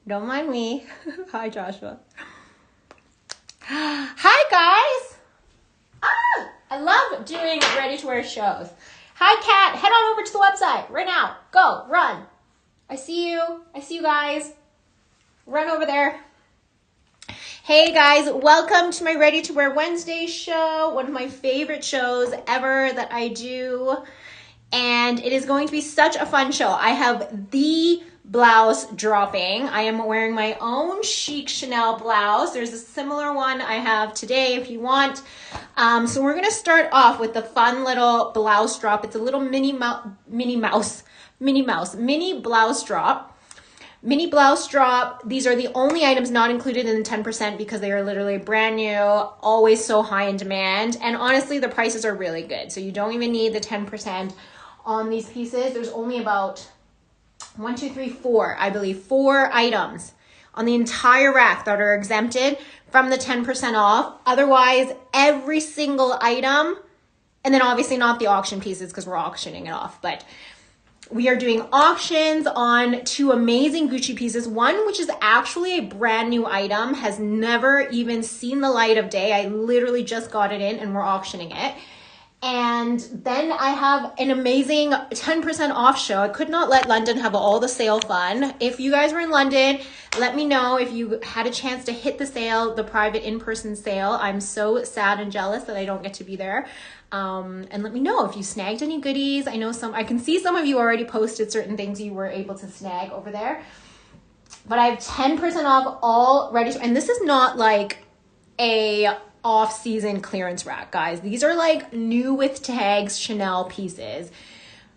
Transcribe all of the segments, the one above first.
Don't mind me. Hi, Joshua. Hi, guys. I love doing ready-to-wear shows. Hi, Kat. Head on over to the website right now. Go, run. I see you. I see you guys. Run over there. Hey, guys. Welcome to my Ready-to-Wear Wednesday show. One of my favorite shows ever that I do. And it is going to be such a fun show. I have the blouse dropping. I am wearing my own chic Chanel blouse. There's a similar one I have today if you want. So we're going to start off with the fun little blouse drop. It's a little mini blouse drop. Mini blouse drop. These are the only items not included in the 10% because they are literally brand new, always so high in demand. And honestly, the prices are really good. So you don't even need the 10% on these pieces. There's only about 1, 2, 3, 4, I believe, 4 items on the entire rack that are exempted from the 10% off. Otherwise, every single item, and then obviously not the auction pieces because we're auctioning it off, but we are doing auctions on 2 amazing Gucci pieces. One, which is actually a brand new item, has never even seen the light of day. I literally just got it in and we're auctioning it. And then I have an amazing 10% off show. I could not let London have all the sale fun. If you guys were in London, let me know if you had a chance to hit the sale, the private in-person sale. I'm so sad and jealous that I don't get to be there. And let me know if you snagged any goodies. I can see some of you already posted certain things you were able to snag over there. But I have 10% off all ready. And this is not like a off-season clearance rack, guys. These are like new with tags Chanel pieces,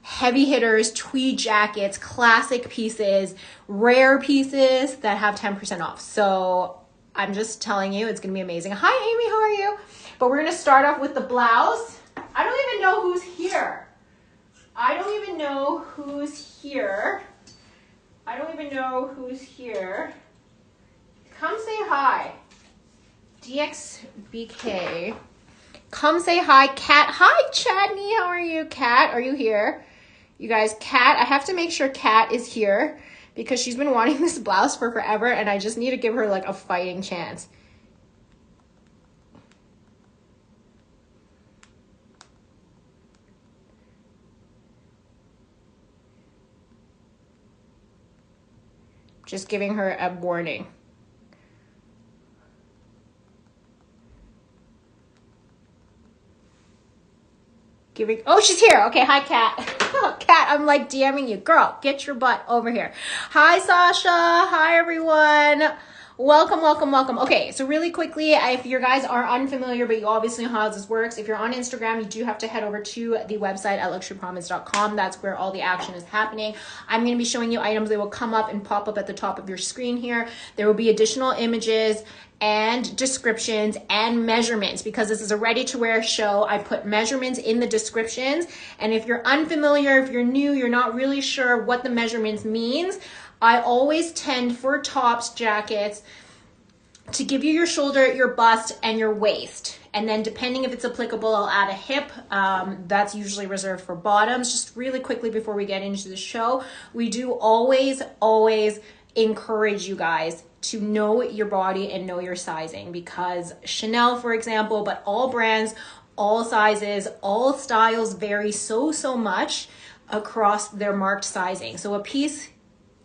heavy hitters, tweed jackets, classic pieces, rare pieces that have 10% off. So I'm just telling you, it's gonna be amazing. Hi, Amy, how are you? But we're gonna start off with the blouse. I don't even know who's here. Come say hi. DXBK. Come say hi, Kat. Hi, Chadney. How are you, Kat? Are you here? You guys, Kat, I have to make sure Kat is here because she's been wanting this blouse for forever and I just need to give her like a fighting chance. Just giving her a warning. Oh, she's here. Okay, hi, Kat. Kat, I'm like DMing you. Girl, get your butt over here. Hi, Sasha. Hi, everyone. Welcome. Okay, so really quickly, if you guys are unfamiliar, but you obviously know how this works, if you're on Instagram, you do have to head over to the website at luxurypromise.com. That's where all the action is happening. I'm going to be showing you items. They will come up and pop up at the top of your screen here. There will be additional images and descriptions and measurements because this is a ready-to-wear show. I put measurements in the descriptions. And if you're unfamiliar, if you're new, you're not really sure what the measurements means, I always tend for tops, jackets, to give you your shoulder, your bust, and your waist. And then depending if it's applicable, I'll add a hip. That's usually reserved for bottoms. Just really quickly before we get into the show, we do always encourage you guys to know your body and know your sizing because Chanel, for example, but all brands, all sizes, all styles vary so much across their marked sizing. So a piece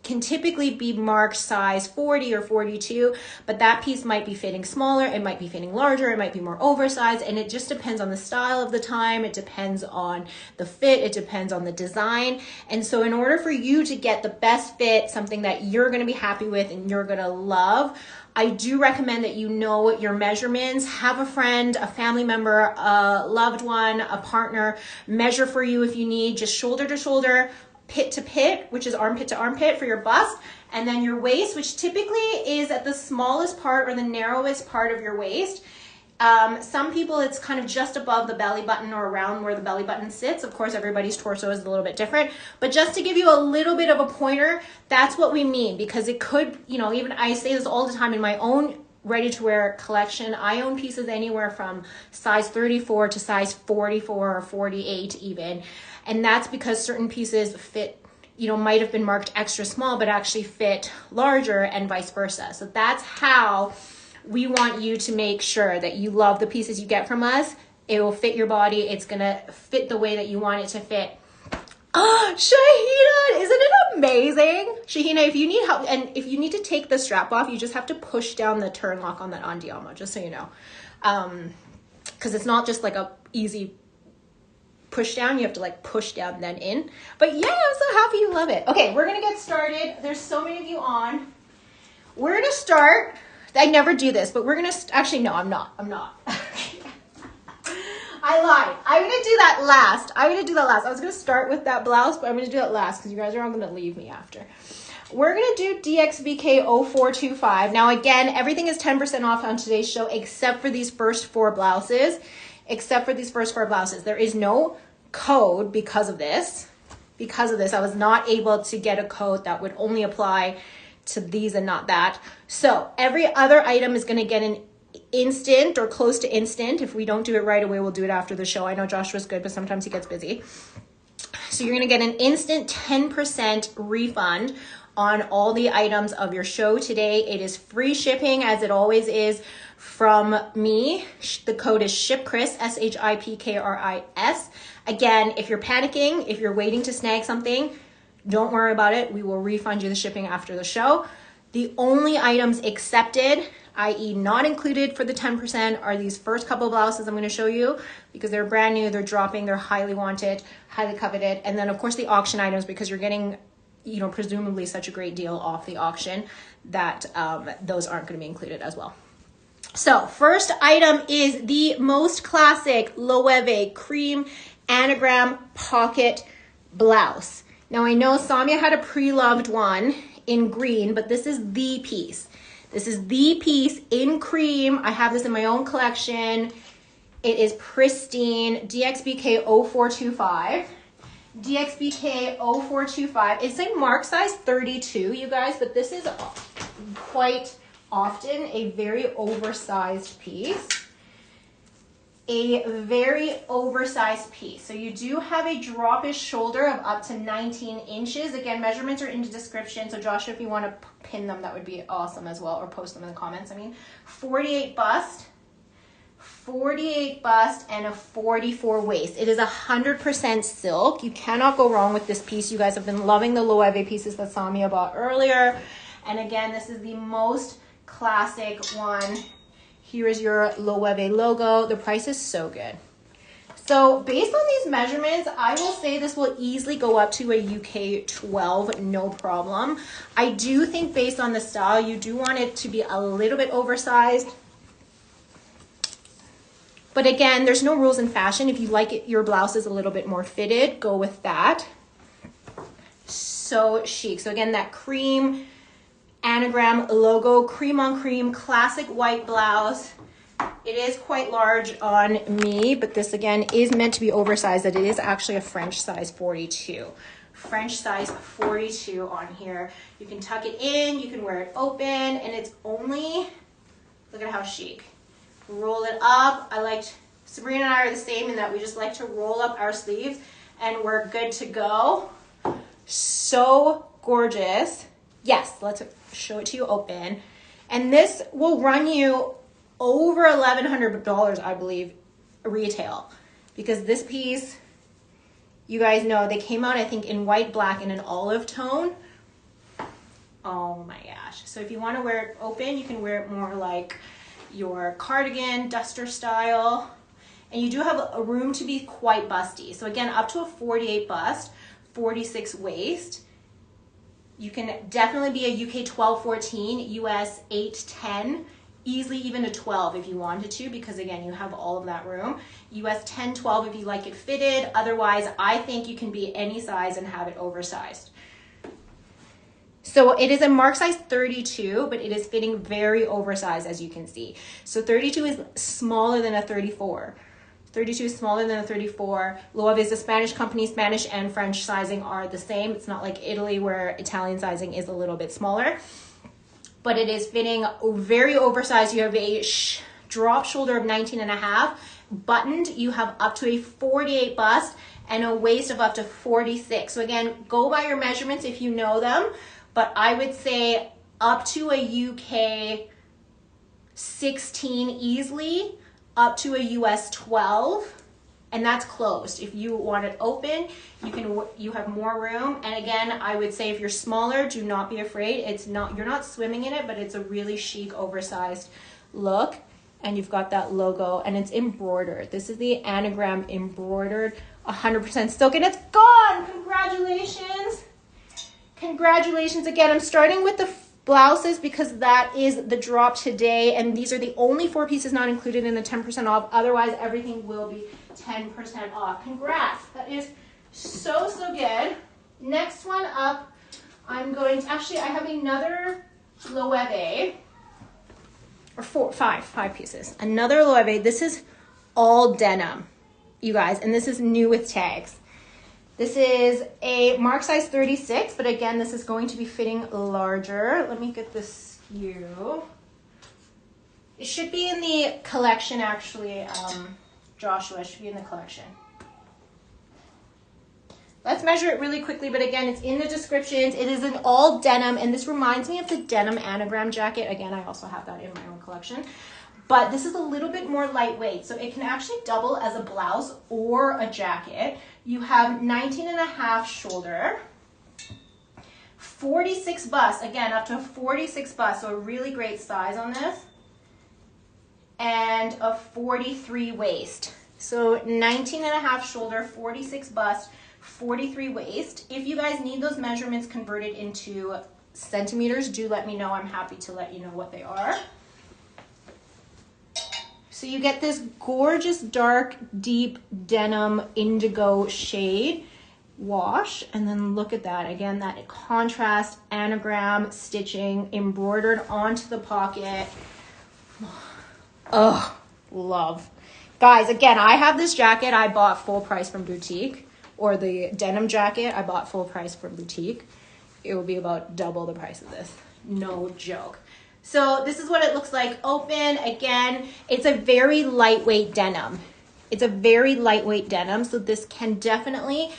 can typically be marked size 40 or 42, but that piece might be fitting smaller, it might be fitting larger, it might be more oversized, and it just depends on the style of the time, it depends on the fit, it depends on the design. And so in order for you to get the best fit, something that you're gonna be happy with and you're gonna love, I do recommend that you know your measurements. Have a friend, a family member, a loved one, a partner measure for you if you need, just shoulder to shoulder, pit to pit, which is armpit to armpit for your bust, and then your waist, which typically is at the smallest part or the narrowest part of your waist. Some people, it's kind of just above the belly button or around where the belly button sits. Of course, everybody's torso is a little bit different, but just to give you a little bit of a pointer, that's what we mean, because it could, even I say this all the time in my own ready-to-wear collection. I own pieces anywhere from size 34 to size 44 or 48 even. And that's because certain pieces fit might have been marked extra small, but actually fit larger and vice versa. So that's how we want you to make sure that you love the pieces you get from us. It will fit your body. It's going to fit the way that you want it to fit. Oh, Shahina, isn't it amazing? Shahina, if you need help and if you need to take the strap off, you just have to push down the turn lock on that Andiamo, just so you know. Because it's not just like a easy push down. You have to like push down then in. But yeah, I'm so happy you love it. Okay, we're going to get started. There's so many of you on. We're going to start. I never do this, but we're going to, actually, no, I'm not. I lied. I'm going to do that last. I was going to start with that blouse, but I'm going to do that last because you guys are all going to leave me after. We're going to do DXVK 0425. Now, again, everything is 10% off on today's show except for these first 4 blouses. There is no code because of this. I was not able to get a code that would only apply to these and not that. So every other item is going to get an instant or close to instant. If we don't do it right away, we'll do it after the show. I know Joshua's good, but sometimes he gets busy. So you're going to get an instant 10% refund on all the items of your show today. It is free shipping, as it always is from me. The code is SHIPKRIS, SHIPKRIS. Again, if you're panicking, if you're waiting to snag something, don't worry about it. We will refund you the shipping after the show. The only items accepted, i.e. not included for the 10%, are these first couple blouses I'm going to show you because they're brand new, they're dropping, they're highly wanted, highly coveted. And then of course the auction items, because you're getting, presumably such a great deal off the auction that those aren't going to be included as well. So first item is the most classic Loewe cream anagram pocket blouse. Now I know Samia had a pre-loved one in green, but this is the piece. This is the piece in cream. I have this in my own collection. It is pristine. DXBK 0425. DXBK 0425. It's a mark size 32, you guys, but this is quite often a very oversized piece. So you do have a drop-ish shoulder of up to 19 inches. Again, measurements are in the description. So Joshua, if you want to pin them, that would be awesome as well, or post them in the comments. 48 bust, and a 44 waist. It is 100% silk. You cannot go wrong with this piece. You guys have been loving the Loewe pieces that Samia bought earlier. And again, this is the most classic one. Here is your Loewe logo. The price is so good. So based on these measurements, I will say this will easily go up to a UK 12, no problem. I do think based on the style, you do want it to be a little bit oversized. But again, there's no rules in fashion. If you like it, your blouse is a little bit more fitted, go with that. So chic. So again, that cream anagram logo, cream on cream, classic white blouse. It is quite large on me, but this again is meant to be oversized. That it is actually a French size 42. French size 42 on here. You can tuck it in, you can wear it open, and it's only, look at how chic. Roll it up. Sabrina and I are the same in that we just like to roll up our sleeves and we're good to go. So gorgeous. Yes, let's show it to you open. And this will run you over $1,100, I believe, retail. Because this piece, you guys know, they came out, I think, in white, black, and an olive tone. Oh my gosh. So if you want to wear it open, you can wear it more like your cardigan, duster style. And you do have a room to be quite busty. So again, up to a 48 bust, 46 waist. You can definitely be a UK 12, 14, US 8, 10, easily even a 12 if you wanted to, because again, you have all of that room. US 10, 12 if you like it fitted. Otherwise, I think you can be any size and have it oversized. So it is a mark size 32, but it is fitting very oversized, as you can see. So 32 is smaller than a 34. 32 is smaller than a 34. Loewe is a Spanish company. Spanish and French sizing are the same. It's not like Italy where Italian sizing is a little bit smaller. But it is fitting very oversized. You have a drop shoulder of 19 and a half. Buttoned, you have up to a 48 bust and a waist of up to 46. So again, go by your measurements if you know them, but I would say up to a UK 16 easily, up to a US 12, and that's closed. If you want it open, you have more room. And again, I would say if you're smaller, do not be afraid. You're not swimming in it, but it's a really chic, oversized look. And you've got that logo, and it's embroidered. This is the anagram embroidered, 100% silk, and it's gone. Congratulations. Congratulations again. I'm starting with the blouses because that is the drop today, and these are the only 4 pieces not included in the 10% off. Otherwise, everything will be 10% off. Congrats. That is so good. Next one up, I'm going to, actually, I have another Loewe, or 5 pieces. Another Loewe. This is all denim, you guys, and this is new with tags. This is a mark size 36, but again, this is going to be fitting larger. Let me get this SKU. It should be in the collection, actually, Joshua. It should be in the collection. Let's measure it really quickly, but again, it's in the descriptions. It is an all denim, and this reminds me of the denim anagram jacket. Again, I also have that in my own collection. But this is a little bit more lightweight, so it can actually double as a blouse or a jacket. You have 19.5 shoulder, 46 bust, again, up to 46 bust, so a really great size on this, and a 43 waist. So 19.5 shoulder, 46 bust, 43 waist. If you guys need those measurements converted into centimeters, do let me know. I'm happy to let you know what they are. So you get this gorgeous dark, deep denim indigo shade wash, and then look at that. Again, that contrast anagram stitching embroidered onto the pocket. Oh, love. Guys, again, I have this jacket I bought full price from boutique, or the denim jacket I bought full price from boutique. It will be about double the price of this. No joke. So this is what it looks like open. Again, it's a very lightweight denim. It's a very lightweight denim, so this can definitely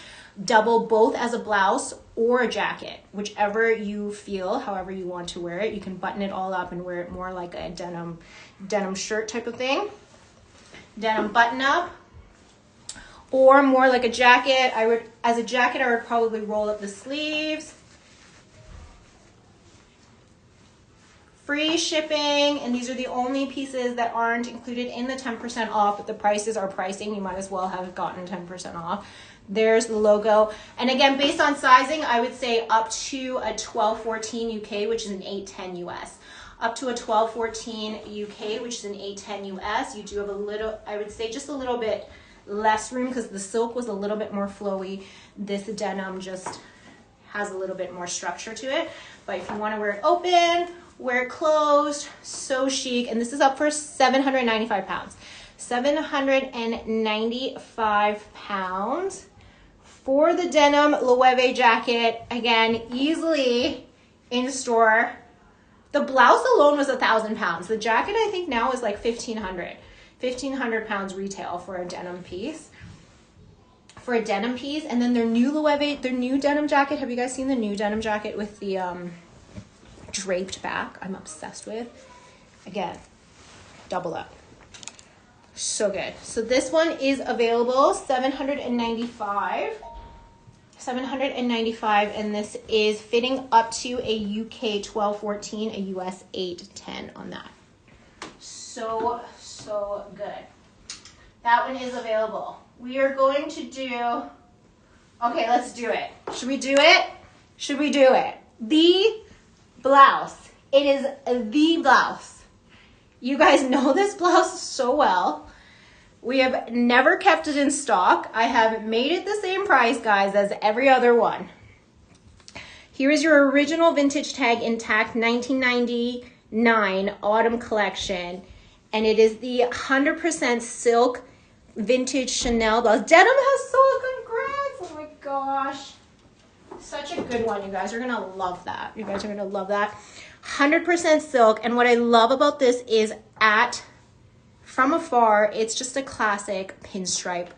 double both as a blouse or a jacket, whichever you feel, however you want to wear it. You can button it all up and wear it more like a denim shirt type of thing. Denim button up, or more like a jacket. As a jacket, I would probably roll up the sleeves. Free shipping, and these are the only pieces that aren't included in the 10% off, but the prices are pricing. You might as well have gotten 10% off. There's the logo. And again, based on sizing, I would say up to a 12-14 UK, which is an 8-10 US. Up to a 12-14 UK, which is an 8-10 US. You do have a little, I would say just a little bit less room because the silk was a little bit more flowy. This denim just has a little bit more structure to it. But if you want to wear it open, wear it closed, so chic. And this is up for 795 pounds. 795 pounds for the denim Loewe jacket. Again, easily in store. The blouse alone was 1,000 pounds. The jacket I think now is like 1,500 pounds retail for a denim piece. For a denim piece, and then their new Loewe, their new denim jacket. Have you guys seen the new denim jacket with the draped back? I'm obsessed with. Again, double up. So good. So this one is available, 795, and this is fitting up to a UK 12-14, a US 8-10 on that. So good. That one is available. We are going to do, okay, let's do it. Should we do it? Should we do it? The blouse. It is the blouse. You guys know this blouse so well. We have never kept it in stock. I have made it the same price, guys, as every other one. Here is your original vintage tag intact 1999 autumn collection. And it is the 100% silk vintage Chanel blouse. Denim has sold. Congrats. Oh my gosh. Such a good one. You guys are going to love that. You guys are going to love that. 100% silk. And what I love about this is from afar, it's just a classic pinstripe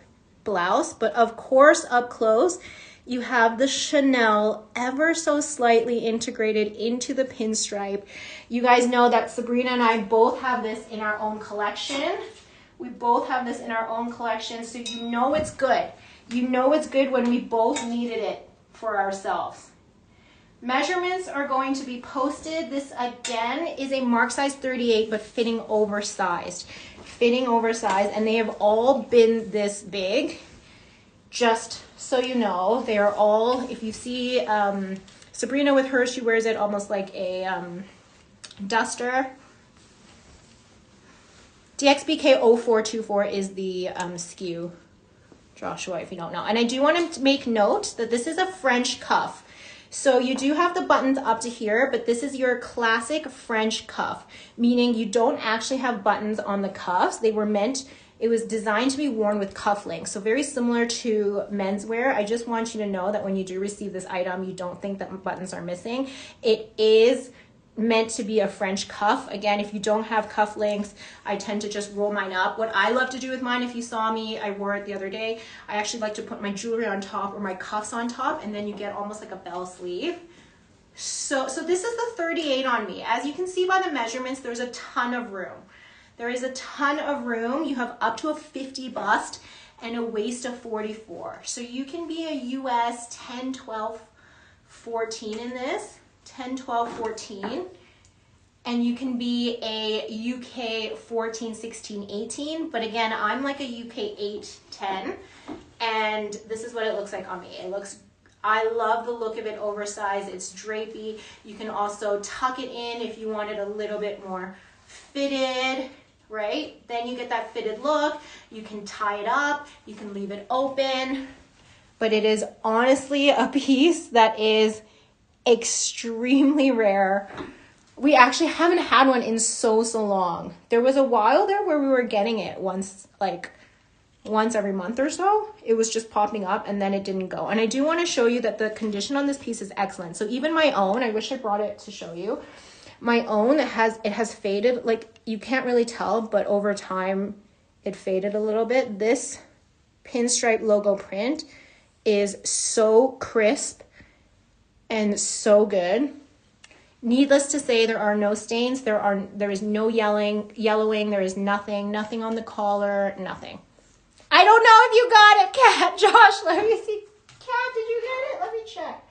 blouse, but of course up close, you have the Chanel ever so slightly integrated into the pinstripe. You guys know that Sabrina and I both have this in our own collection. We both have this in our own collection, so you know it's good. You know it's good when we both needed it for ourselves. Measurements are going to be posted. This again is a mark size 38, but fitting oversized. Fitting oversized, and they have all been this big. Just so you know, they are all, if you see Sabrina with her, she wears it almost like a duster. DXBK 0424 is the SKU, Joshua, if you don't know. And I do want to make note that this is a French cuff. So you do have the buttons up to here, but this is your classic French cuff, meaning you don't actually have buttons on the cuffs. They were meant, it was designed to be worn with cufflinks. So very similar to menswear. I just want you to know that when you do receive this item, you don't think that buttons are missing. It is meant to be a French cuff. Again, if you don't have cufflinks, I tend to just roll mine up. What I love to do with mine, if you saw me, I wore it the other day, I actually like to put my jewelry on top or my cuffs on top, and then you get almost like a bell sleeve. So this is the 38 on me. As you can see by the measurements, there's a ton of room. There is a ton of room. You have up to a 50 bust and a waist of 44. So you can be a US 10, 12, 14 in this. 10, 12, 14, and you can be a UK 14, 16, 18, but again, I'm like a UK 8, 10, and this is what it looks like on me. It looks, I love the look of it oversized. It's drapey. You can also tuck it in if you want it a little bit more fitted, right? Then you get that fitted look. You can tie it up. You can leave it open, but it is honestly a piece that is extremely rare. We actually haven't had one in so long. There was a while there where we were getting it once every month or so. It was just popping up, and then it didn't go. And I do want to show you that the condition on this piece is excellent. So even my own, I wish I brought it to show you. My own has faded. Like, you can't really tell, but over time it faded a little bit. This pinstripe logo print is so crisp and so good. Needless to say, there are no stains. There is no yellowing. There is nothing on the collar, nothing. I don't know if you got it, Kat. Josh, let me see. Kat, did you get it? Let me check.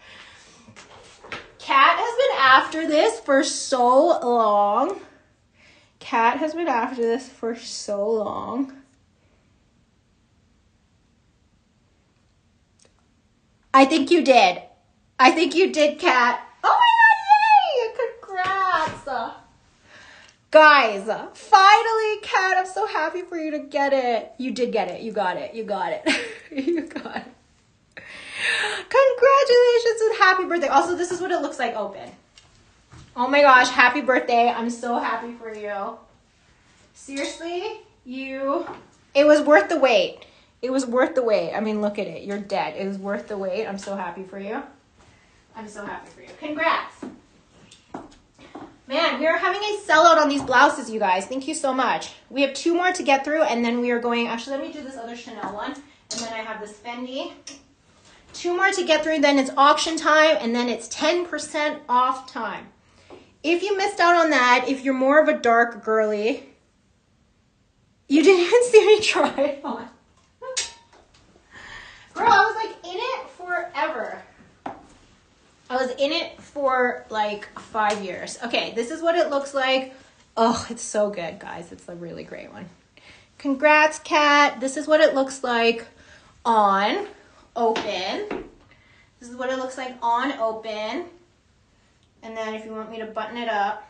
Kat has been after this for so long. Kat has been after this for so long. I think you did. I think you did, Kat. Oh my God, yay! Congrats. Guys, finally, Kat, I'm so happy for you to get it. You did get it. You got it. You got it. You got it. Congratulations and happy birthday. Also, this is what it looks like open. Oh my gosh, happy birthday. I'm so happy for you. Seriously, it was worth the wait. It was worth the wait. I mean, look at it. You're dead. It was worth the wait. I'm so happy for you. I'm so happy for you. Congrats. Man, we are having a sellout on these blouses, you guys. Thank you so much. We have 2 more to get through, and then we are going, actually, let me do this other Chanel one, and then I have this Fendi. 2 more to get through, then it's auction time, and then it's 10% off time. If you missed out on that, if you're more of a dark girly, you didn't even see me try it on. Girl, I was like in it forever. I was in it for like 5 years. Okay, this is what it looks like. Oh, it's so good, guys. It's a really great one. Congrats, Kat. This is what it looks like on open. This is what it looks like on open. And then if you want me to button it up.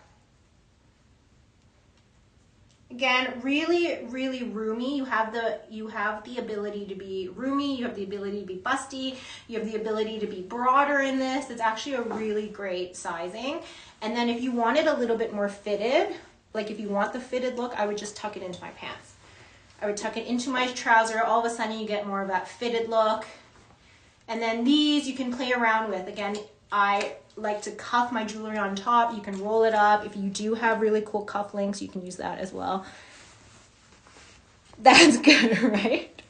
Again, really, really roomy. You have the ability to be roomy. You have the ability to be busty. You have the ability to be broader in this. It's actually a really great sizing. And then if you want it a little bit more fitted, like if you want the fitted look, I would just tuck it into my pants. I would tuck it into my trouser. All of a sudden you get more of that fitted look. And then these you can play around with. Again, I like to cuff my jewelry on top. You can roll it up. If you do have really cool cufflinks, you can use that as well. That's good, right?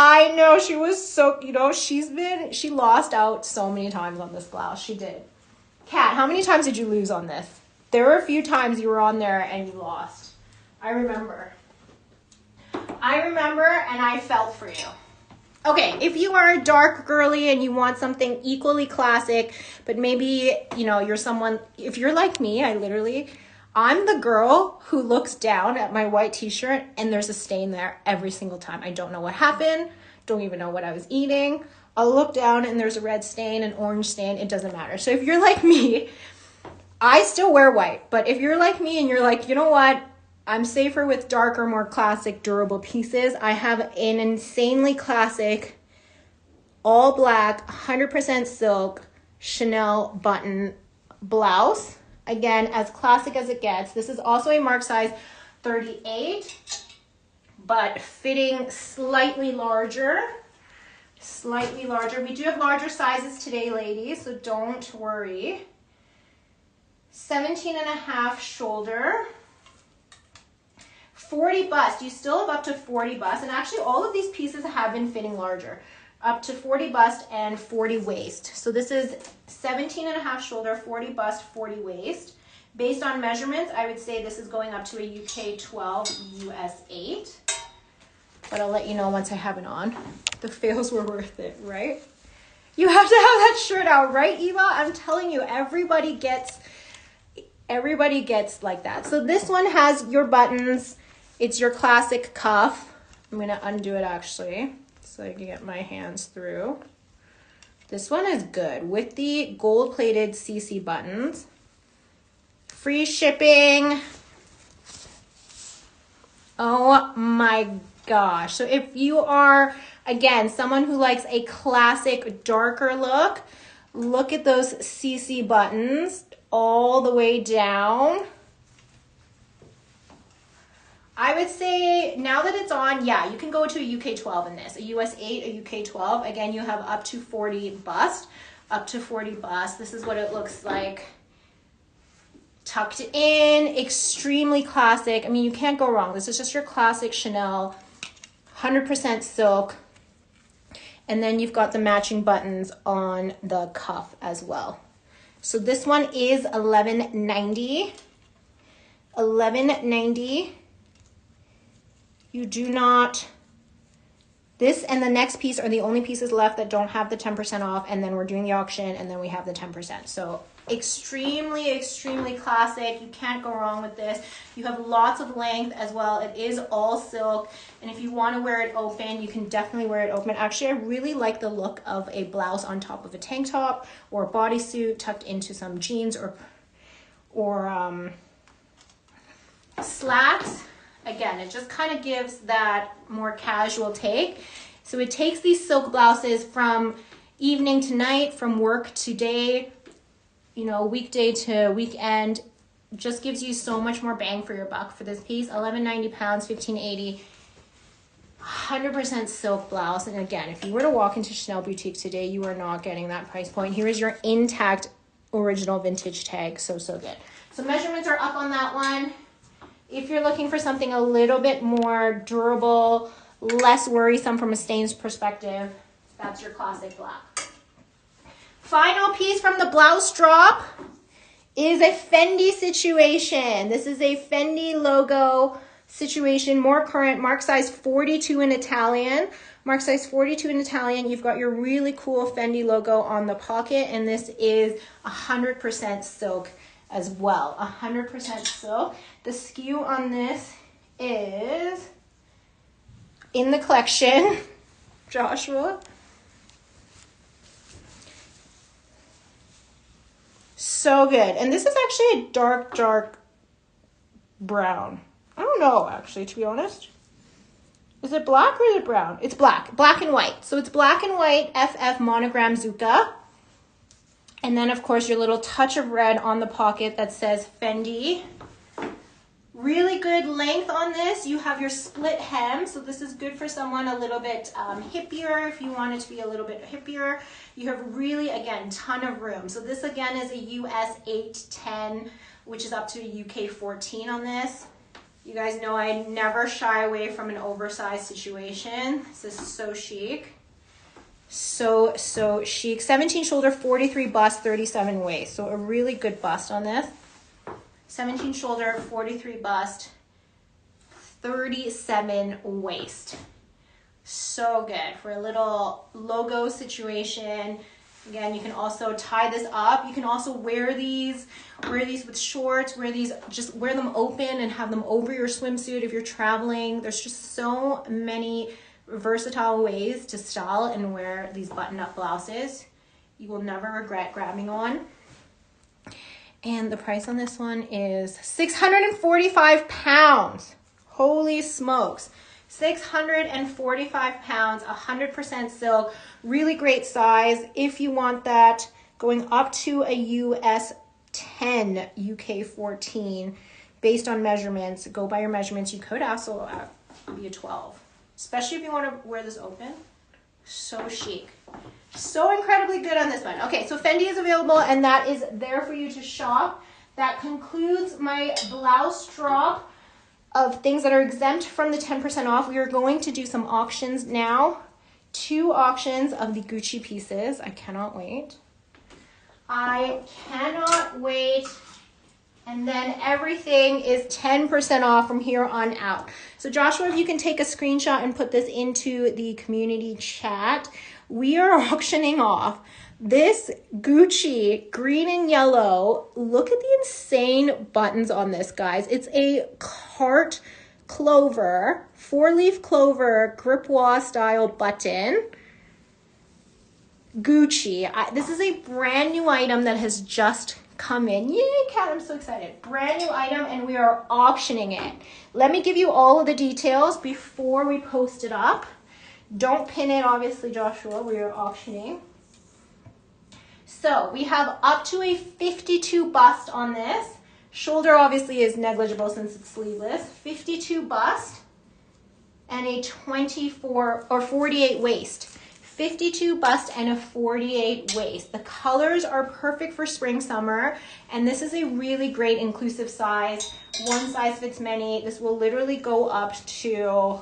I know, she was so, you know, she lost out so many times on this blouse. She did. Kat, how many times did you lose on this? There were a few times you were on there and you lost. I remember. And I felt for you. Okay, if you are a dark girly and you want something equally classic, but maybe, you know, you're someone, if you're like me, I'm the girl who looks down at my white t-shirt and there's a stain there every single time. I don't know what happened, don't even know what I was eating. I'll look down and there's a red stain, an orange stain, it doesn't matter. So if you're like me, I still wear white, but if you're like me and you're like, you know what, I'm safer with darker, more classic, durable pieces. I have an insanely classic, all black, 100% silk Chanel button blouse. Again, as classic as it gets. This is also a mark size 38, but fitting slightly larger. We do have larger sizes today, ladies, so don't worry. 17.5 shoulder. 40 bust, you still have up to 40 bust, and actually all of these pieces have been fitting larger, up to 40 bust and 40 waist. So this is 17.5 shoulder, 40 bust, 40 waist. Based on measurements, I would say this is going up to a UK 12, US 8. But I'll let you know once I have it on. The fails were worth it, right? You have to have that shirt out, right, Eva? I'm telling you, everybody gets like that. So this one has your buttons. It's your classic cuff. I'm going to undo it actually so I can get my hands through. This one is good with the gold-plated CC buttons. Free shipping. Oh my gosh. So if you are, again, someone who likes a classic darker look, look at those CC buttons all the way down. I would say now that it's on, yeah, you can go to a UK 12 in this, a US 8, a UK 12. Again, you have up to 40 bust, This is what it looks like. Tucked in, extremely classic. I mean, you can't go wrong. This is just your classic Chanel, 100% silk. And then you've got the matching buttons on the cuff as well. So this one is $11.90. $11.90. You do not, this and the next piece are the only pieces left that don't have the 10% off, and then we're doing the auction and then we have the 10%. So extremely, extremely classic. You can't go wrong with this. You have lots of length as well. It is all silk, and if you want to wear it open, you can definitely wear it open. Actually, I really like the look of a blouse on top of a tank top or a bodysuit tucked into some jeans or slacks. Again, it just kind of gives that more casual take. So it takes these silk blouses from evening to night, from work to day, you know, weekday to weekend. Just gives you so much more bang for your buck for this piece. £11.90, $15.80, 100% silk blouse. And again, if you were to walk into Chanel Boutique today, you are not getting that price point. Here is your intact original vintage tag. So good. So measurements are up on that one. If you're looking for something a little bit more durable, less worrisome from a stains perspective, that's your classic black. Final piece from the blouse drop is a Fendi situation. This is a Fendi logo situation, more current, mark size 42 in Italian. Mark size 42 in Italian. You've got your really cool Fendi logo on the pocket, and this is 100% silk as well. 100% silk. The SKU on this is in the collection, Joshua. So good. And this is actually a dark brown. I don't know, actually, to be honest. Is it black or is it brown? It's black. Black and white. So it's black and white FF monogram Zucca. And then, of course, your little touch of red on the pocket that says Fendi. Really good length on this. You have your split hem, so this is good for someone a little bit hippier. If you want it to be a little bit hippier, you have really, again, ton of room. So this again is a US 8, 10, which is up to a UK 14 on this. You guys know I never shy away from an oversized situation. This is so chic. So chic. 17 shoulder, 43 bust, 37 waist. So a really good bust on this. 17 shoulder, 43 bust, 37 waist. So good for a little logo situation. Again, you can also tie this up. You can also wear these with shorts, just wear them open and have them over your swimsuit if you're traveling. There's just so many versatile ways to style and wear these button-up blouses. You will never regret grabbing one. And the price on this one is 645 pounds. Holy smokes. 645 pounds, 100% silk, really great size. If you want that, going up to a US 10, UK 14, based on measurements, go by your measurements. You could also be a 12, especially if you want to wear this open. So chic. So incredibly good on this one. Okay, so Fendi is available, and that is there for you to shop. That concludes my blouse drop of things that are exempt from the 10% off. We are going to do some auctions now. 2 auctions of the Gucci pieces. I cannot wait. I cannot wait. And then everything is 10% off from here on out. So Joshua, if you can take a screenshot and put this into the community chat, we are auctioning off this Gucci green and yellow. Look at the insane buttons on this, guys. It's a carte clover, 4-leaf clover, gripois style button. Gucci. This is a brand new item that has just come in. Yay, Kat, I'm so excited. Brand new item, and we are auctioning it. Let me give you all of the details before we post it up. Don't pin it, obviously, Joshua. We are auctioning. So we have up to a 52 bust on this. Shoulder obviously is negligible since it's sleeveless. 52 bust and a 24 or 48 waist. 52 bust and a 48 waist. The colors are perfect for spring, summer, and this is a really great inclusive size. One size fits many. This will literally go up to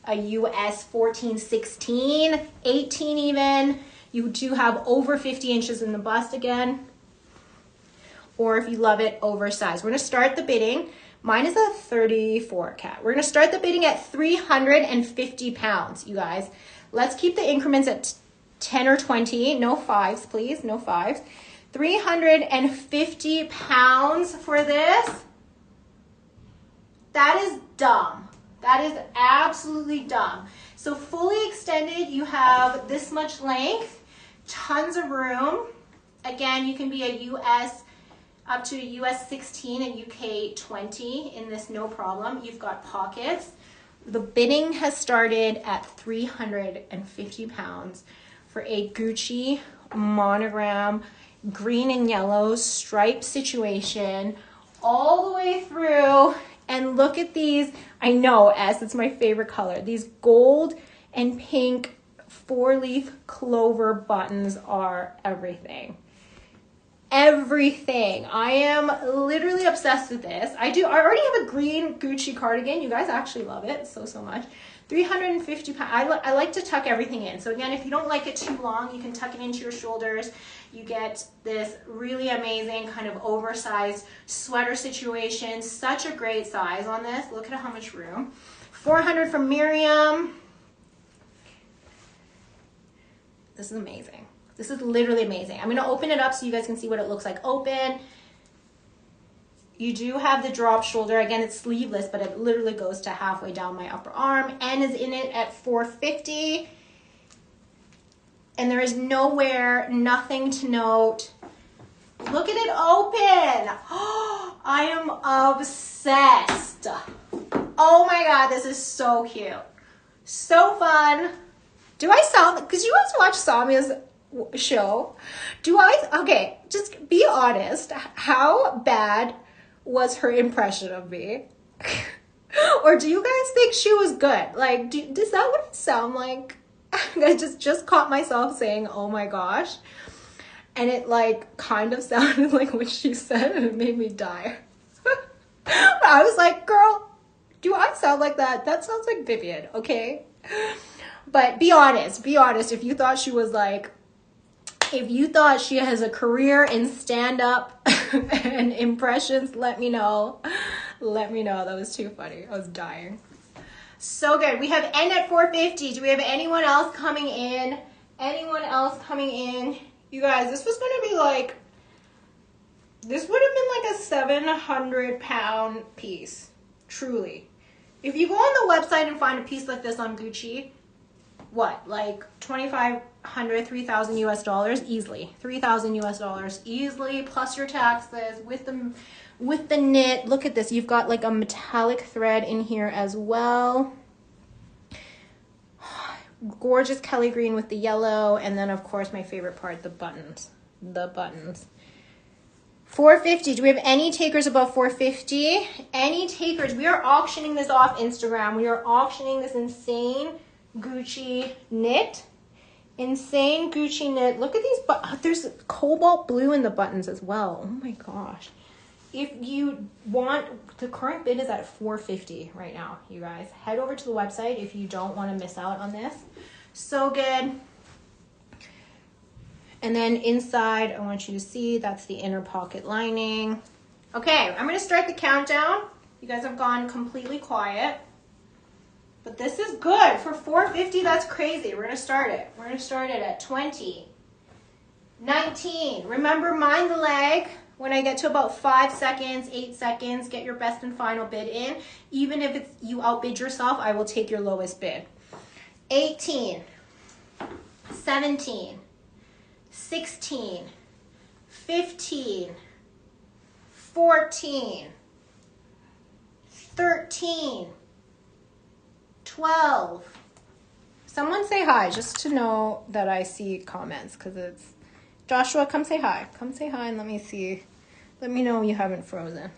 a US 14, 16, 18 even. You do have over 50 inches in the bust again, or if you love it, oversized. We're gonna start the bidding. Mine is a 34, Kat. We're gonna start the bidding at 350 pounds, you guys. Let's keep the increments at 10 or 20. No 5s, please, no 5s. 350 pounds for this. That is dumb. That is absolutely dumb. So fully extended, you have this much length, tons of room. Again, you can be a US up to a US 16 and UK 20 in this, no problem. You've got pockets. The bidding has started at 350 pounds for a Gucci monogram, green and yellow stripe situation all the way through. And look at these. I know, S, it's my favorite color. These gold and pink 4-leaf clover buttons are everything. Everything. I am literally obsessed with this. I already have a green Gucci cardigan. You guys actually love it so much. 350 pounds. I like to tuck everything in. So again, if you don't like it too long, you can tuck it into your shoulders. You get this really amazing kind of oversized sweater situation. Such a great size on this. Look at how much room. 400 from Miriam. This is amazing. This is literally amazing. I'm going to open it up so you guys can see what it looks like open. You do have the drop shoulder. Again, it's sleeveless, but it literally goes to halfway down my upper arm. N is in it at 450. And there is nowhere, nothing to note. Look at it open. Oh, I am obsessed. Oh my God, this is so cute. So fun. Do I sound, because you guys watch Samia's show, okay, just be honest. How bad was her impression of me? Or do you guys think she was good? Like, does that what it sound like? I just caught myself saying, oh my gosh. And it like kind of sounded like what she said, and it made me die. I was like, girl, Do I sound like that? That sounds like Vivian, okay? But be honest. If you thought she was like, if you thought she has a career in stand-up and impressions, let me know. Let me know. That was too funny. I was dying. So good. We have end at 450. Do we have anyone else coming in? Anyone else coming in? You guys, this was going to be like, this would have been like a 700-pound piece. Truly. If you go on the website and find a piece like this on Gucci, what, like 2,500, 3,000 US dollars easily. 3,000 US dollars easily, plus your taxes with the knit. Look at this. You've got like a metallic thread in here as well. Gorgeous Kelly green with the yellow, and then of course my favorite part, the buttons. The buttons. 450. Do we have any takers above 450? Any takers? We are auctioning this off Instagram. We are auctioning this insane Gucci knit. Insane Gucci knit. Look at these, but there's cobalt blue in the buttons as well. Oh my gosh. If you want, the current bid is at 450 right now, you guys. Head over to the website if you don't want to miss out on this. So good. And then inside, I want you to see, that's the inner pocket lining. Okay, I'm going to start the countdown. You guys have gone completely quiet. But this is good. For 450, that's crazy. We're going to start it. We're going to start it at 20. 19. Remember, mind the lag. When I get to about 5 seconds, 8 seconds, get your best and final bid in. Even if it's you outbid yourself, I will take your lowest bid. 18. 17. 16, 15, 14, 13, 12. Someone say hi just to know that I see comments, because it's Joshua, come say hi. Come say hi and let me see. Let me know you haven't frozen.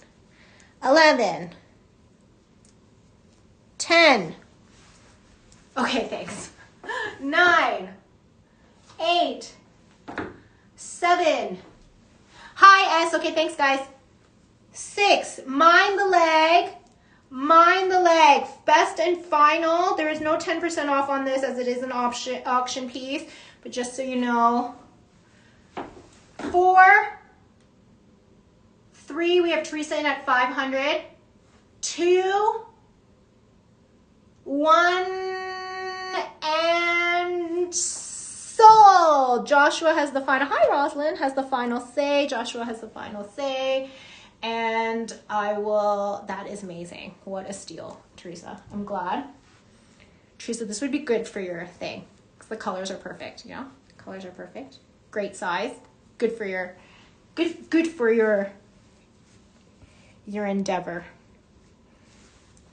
11, 10. Okay, thanks. 9, 8, 7. Hi, S. Okay, thanks, guys. 6. Mind the leg. Mind the leg. Best and final. There is no 10% off on this as it is an auction piece. But just so you know. 4. 3. We have Teresa in at 500. 2. 1. And sold. Joshua has the final. Hi, Rosalind has the final say. Joshua has the final say. And I will, that is amazing. What a steal, Teresa. I'm glad. Teresa, this would be good for your thing. Because the colors are perfect, you know? The colors are perfect. Great size. Good for your, good for your endeavor.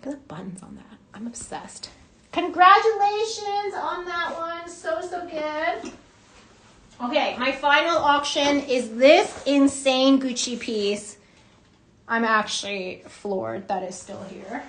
Look at the buttons on that. I'm obsessed. Congratulations on that one. So, so good. Okay, my final auction is this insane Gucci piece. I'm actually floored that is still here.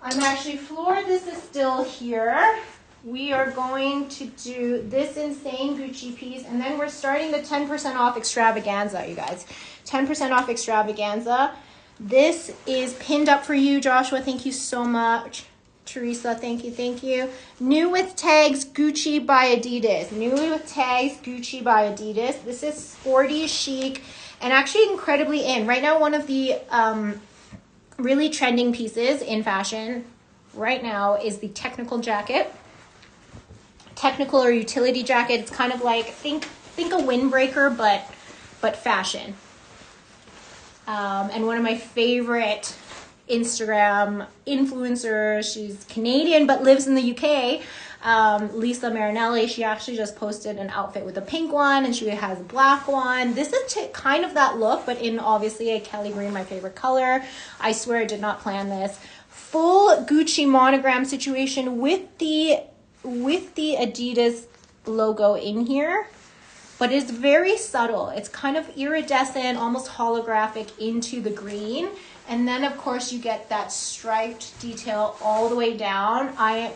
I'm actually floored this is still here. We are going to do this insane Gucci piece, and then we're starting the 10% off extravaganza, you guys. 10% off extravaganza. This is pinned up for you, Joshua. Thank you so much. Teresa, thank you, thank you. New with tags, Gucci by Adidas. New with tags, Gucci by Adidas. This is sporty, chic, and actually incredibly in. Right now, one of the really trending pieces in fashion right now is the technical jacket. Technical or utility jacket. It's kind of like, think a windbreaker, but fashion. And one of my favorite Instagram influencers, she's Canadian but lives in the UK, Lisa Marinelli. She actually just posted an outfit with a pink one, and she has a black one. This is kind of that look, but in obviously a Kelly green, my favorite color. I swear I did not plan this. Full Gucci monogram situation with the Adidas logo in here, but it's very subtle. It's kind of iridescent, almost holographic into the green. And then, of course, you get that striped detail all the way down.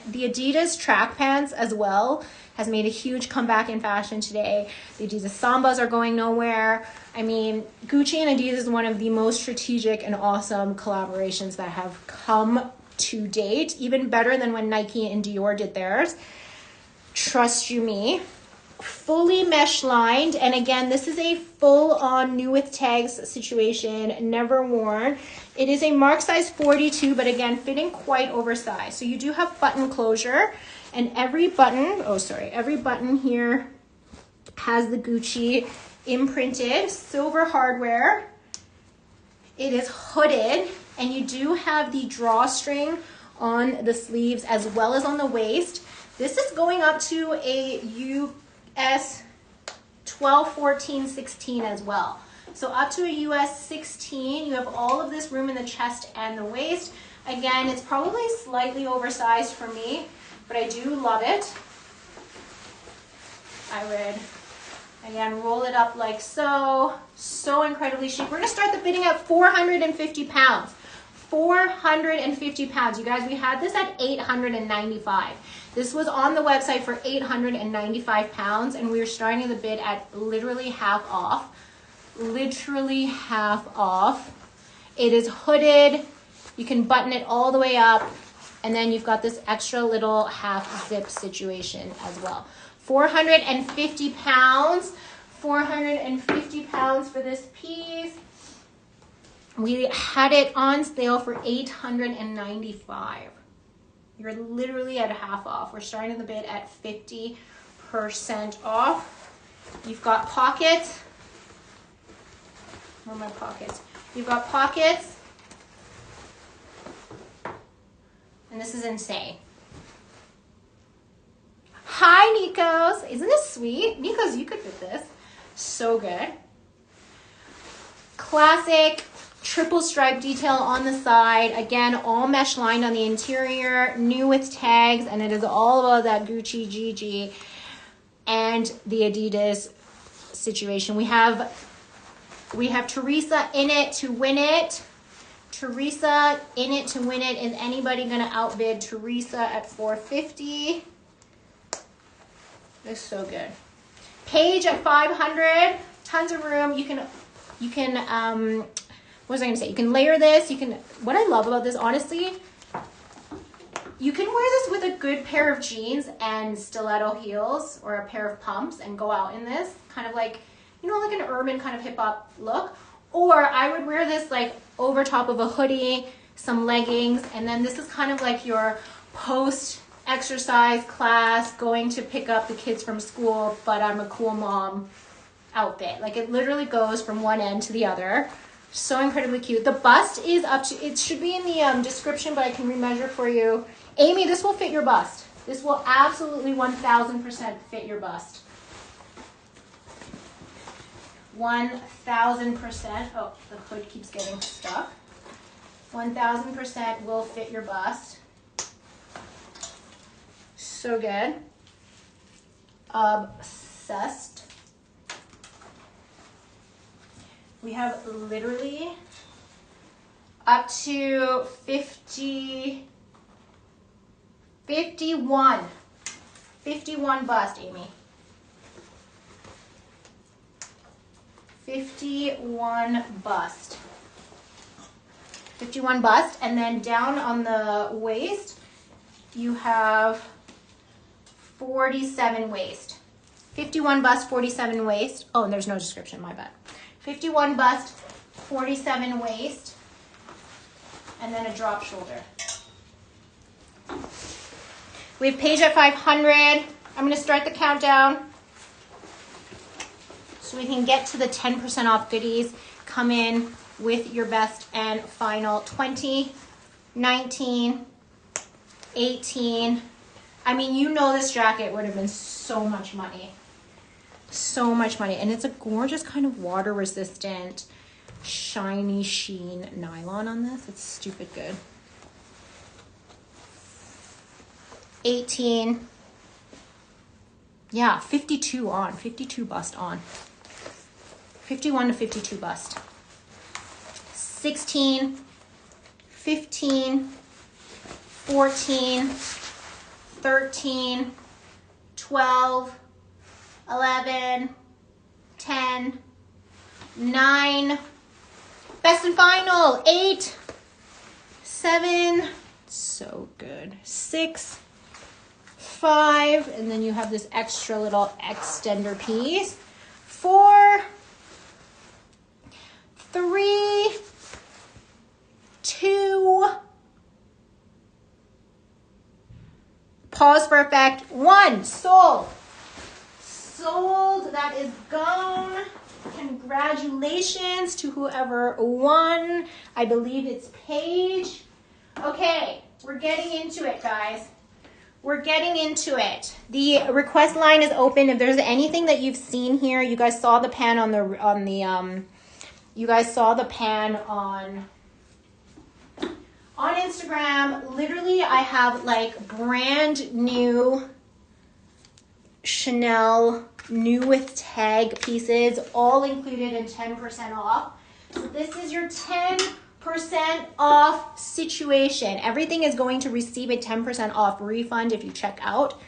The Adidas track pants as well. has made a huge comeback in fashion today. The Adidas Sambas are going nowhere. I mean, Gucci and Adidas is one of the most strategic and awesome collaborations that have come to date, even better than when Nike and Dior did theirs. Trust you me. Fully mesh lined, and again, this is a full-on new with tags situation, never worn. It is a mark size 42, but again, fitting quite oversized. So you do have button closure, and every button here has the Gucci imprinted, silver hardware. It is hooded, and you do have the drawstring on the sleeves as well as on the waist. This is going up to a US 12, 14, 16 as well. So up to a US 16, you have all of this room in the chest and the waist. Again, it's probably slightly oversized for me, but I do love it. I would, again, roll it up like so. So incredibly chic. We're gonna start the bidding at 450 pounds. 450 pounds. You guys, we had this at 895. This was on the website for 895 pounds, and we were starting the bid at literally half off. Literally half off. It is hooded. You can button it all the way up, and then you've got this extra little half zip situation as well. 450 pounds. 450 pounds for this piece. We had it on sale for 895. You're literally at half off. We're starting the bid at 50% off. You've got pockets. Where are my pockets? You've got pockets. And this is insane. Hi, Nikos. Isn't this sweet? Nikos, you could fit this. So good. Classic triple stripe detail on the side. Again, all mesh lined on the interior, new with tags, and it is all about that Gucci GG and the Adidas situation. We have Teresa in it to win it. Teresa in it to win it. Is anybody gonna outbid Teresa at 450? This is so good. Paige at 500. Tons of room. You can what was I gonna say? You can layer this. What I love about this, honestly, you can wear this with a good pair of jeans and stiletto heels or a pair of pumps and go out in this, kind of like, you know, like an urban kind of hip hop look. Or I would wear this like over top of a hoodie, some leggings, and then this is kind of like your post exercise class, going to pick up the kids from school, but I'm a cool mom outfit. Like, it literally goes from one end to the other. So incredibly cute. The bust is up to, it should be in the description, but I can remeasure for you. Amy, this will fit your bust. This will absolutely 1000% fit your bust. 1000%. Oh, the hood keeps getting stuck. 1000% will fit your bust. So good. Obsessed. We have literally up to 51 bust, Amy. 51 bust. 51 bust, and then down on the waist, you have 47 waist. 51 bust, 47 waist. Oh, and there's no description, my bad. 51 bust, 47 waist, and then a drop shoulder. We have Paige at 500. I'm going to start the countdown so we can get to the 10% off goodies. Come in with your best and final. 20, 19, 18. I mean, you know this jacket would have been so much money. So much money. And it's a gorgeous kind of water resistant, shiny sheen nylon on this. It's stupid good. 18. Yeah, 52 on. 52 bust on. 51 to 52 bust. 16, 15, 14, 13, 12, 12, 11, 10, 9, best and final, 8, 7, so good, 6, 5, and then you have this extra little extender piece, 4, 3, 2, pause for effect, 1, sold. Sold, that is gone. Congratulations to whoever won. I believe it's Paige. Okay, we're getting into it, guys. We're getting into it. The request line is open. If there's anything that you've seen here, you guys saw the pan on Instagram. Literally, I have like brand new Chanel new with tag pieces, all included in 10% off. So this is your 10% off situation. Everything is going to receive a 10% off refund if you check out.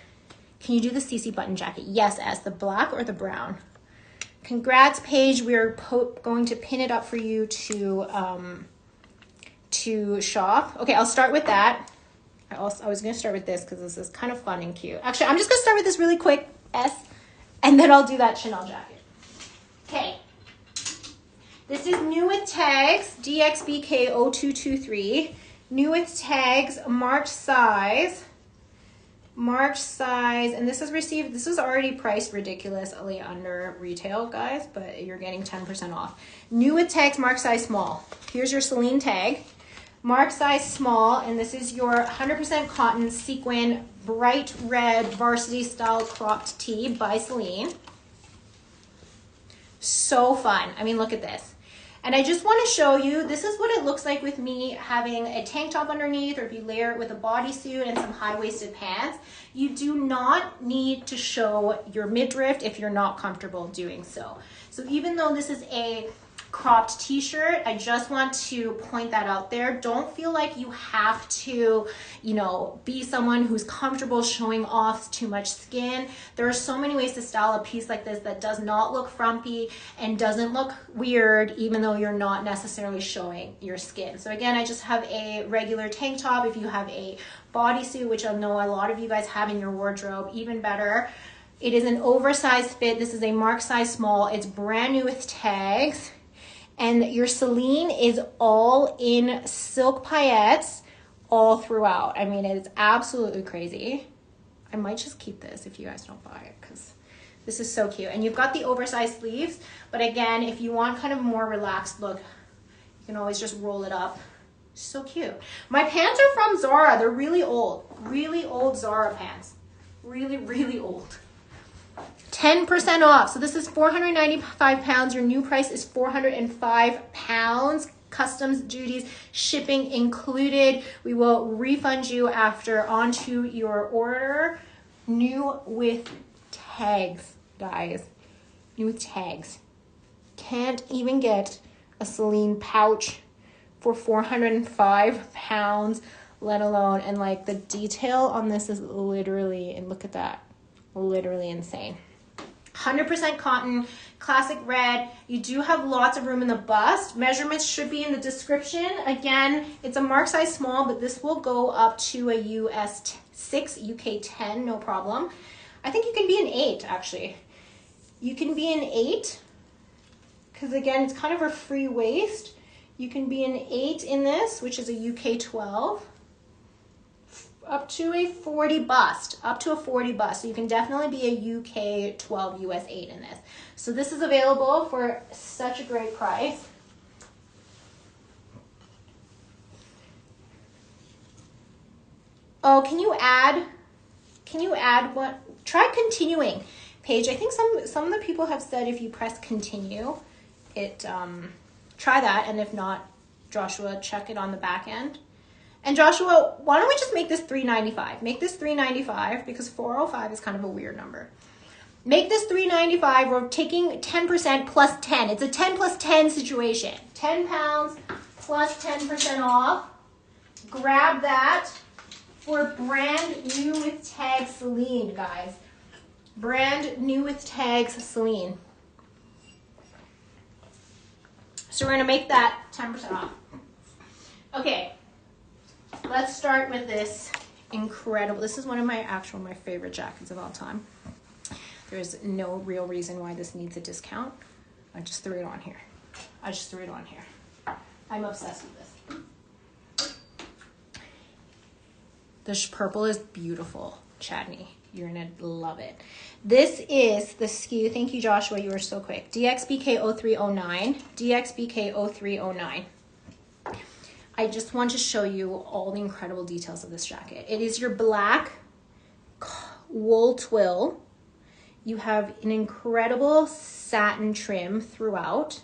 Can you do the CC button jacket? Yes, S, the black or the brown? Congrats, Paige. We're going to pin it up for you to shop. Okay, I'll start with that. I was going to start with this because this is kind of fun and cute. Actually, I'm just going to start with this really quick, S, and then I'll do that Chanel jacket. Okay. This is new with tags, DXBK0223. New with tags, March size, and this is already priced ridiculously under retail, guys, but you're getting 10% off. New with tags, Mark size small. Here's your Celine tag. Mark size small, and this is your 100% cotton sequin bright red varsity style cropped tee by Celine. So fun. I mean, look at this. And I just want to show you, this is what it looks like with me having a tank top underneath, or if you layer it with a bodysuit and some high-waisted pants. You do not need to show your midriff if you're not comfortable doing so. So even though this is a cropped t-shirt, I just want to point that out there. Don't feel like you have to, be someone who's comfortable showing off too much skin. There are so many ways to style a piece like this that does not look frumpy and doesn't look weird, even though you're not necessarily showing your skin. So again, I just have a regular tank top. If you have a bodysuit, which I know a lot of you guys have in your wardrobe, even better. It is an oversized fit. This is a Mark size small. It's brand new with tags. And your Celine is all in silk paillettes all throughout. I mean, it is absolutely crazy. I might just keep this if you guys don't buy it, because this is so cute. And you've got the oversized sleeves, but again, if you want kind of a more relaxed look, you can always just roll it up. So cute. My pants are from Zara. They're really old Zara pants. Really, really old. 10% off. So this is 495 pounds. Your new price is 405 pounds. Customs duties, shipping included. We will refund you after onto your order. New with tags, guys. New with tags. Can't even get a Celine pouch for 405 pounds, let alone, and like the detail on this is literally, and look at that, literally insane. 100% cotton, classic red. You do have lots of room in the bust. Measurements should be in the description. Again, it's a Mark size small, but this will go up to a US 6, UK 10, no problem. I think you can be an 8, actually. You can be an 8, because again, it's kind of a free waist. You can be an 8 in this, which is a UK 12. Up to a 40 bust, So you can definitely be a UK 12, US 8 in this. So this is available for such a great price. Oh, can you add what? Try continuing, Paige. I think some of the people have said if you press continue, try that. And if not, Joshua, check it on the back end. And Joshua, why don't we just make this $395? Make this $395 because $405 is kind of a weird number. Make this $395. We're taking 10% plus 10. It's a 10 plus 10 situation. 10 pounds plus 10% off. Grab that for brand new with tag Celine, guys. Brand new with tags, Celine. So we're gonna make that 10% off. Okay, let's start with this incredible, this is one of my favorite jackets of all time. There's no real reason why this needs a discount. I just threw it on here. I'm obsessed with this. This purple is beautiful, Chadney. You're gonna love it. This is the SKU, thank you Joshua, you were so quick. DXBK0309, DXBK0309. I just want to show you all the incredible details of this jacket. It is your black wool twill. You have an incredible satin trim throughout.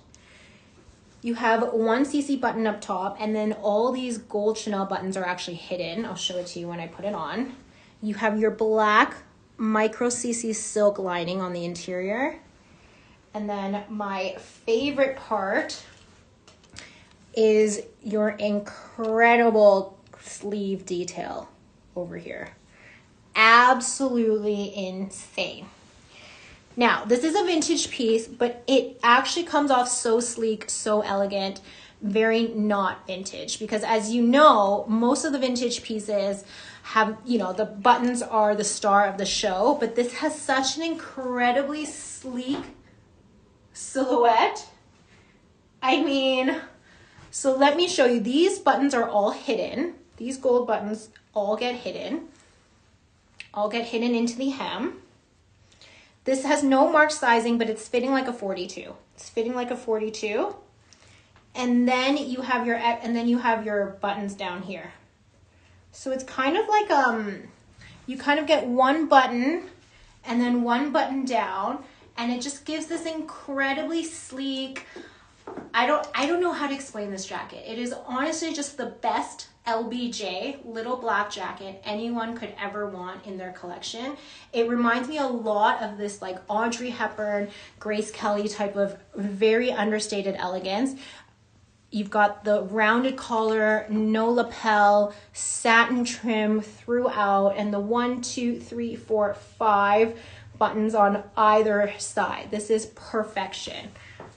You have 1cc button up top, and then all these gold Chanel buttons are actually hidden. I'll show it to you when I put it on. You have your black micro cc silk lining on the interior. And then my favorite part is your incredible sleeve detail over here. Absolutely insane. Now, this is a vintage piece, but it actually comes off so sleek, so elegant, very not vintage. Because as you know, most of the vintage pieces have, you know, the buttons are the star of the show, but this has such an incredibly sleek silhouette. I mean, so let me show you. These buttons are all hidden. These gold buttons all get hidden into the hem. This has no marked sizing, but it's fitting like a 42. It's fitting like a 42. And then you have your buttons down here. So it's kind of like you kind of get one button and then one button down, and it just gives this incredibly sleek, I don't know how to explain this jacket. It is honestly just the best LBJ, little black jacket, anyone could ever want in their collection. It reminds me a lot of this like Audrey Hepburn, Grace Kelly type of very understated elegance. You've got the rounded collar, no lapel, satin trim throughout, and the 1, 2, 3, 4, 5 buttons on either side. This is perfection.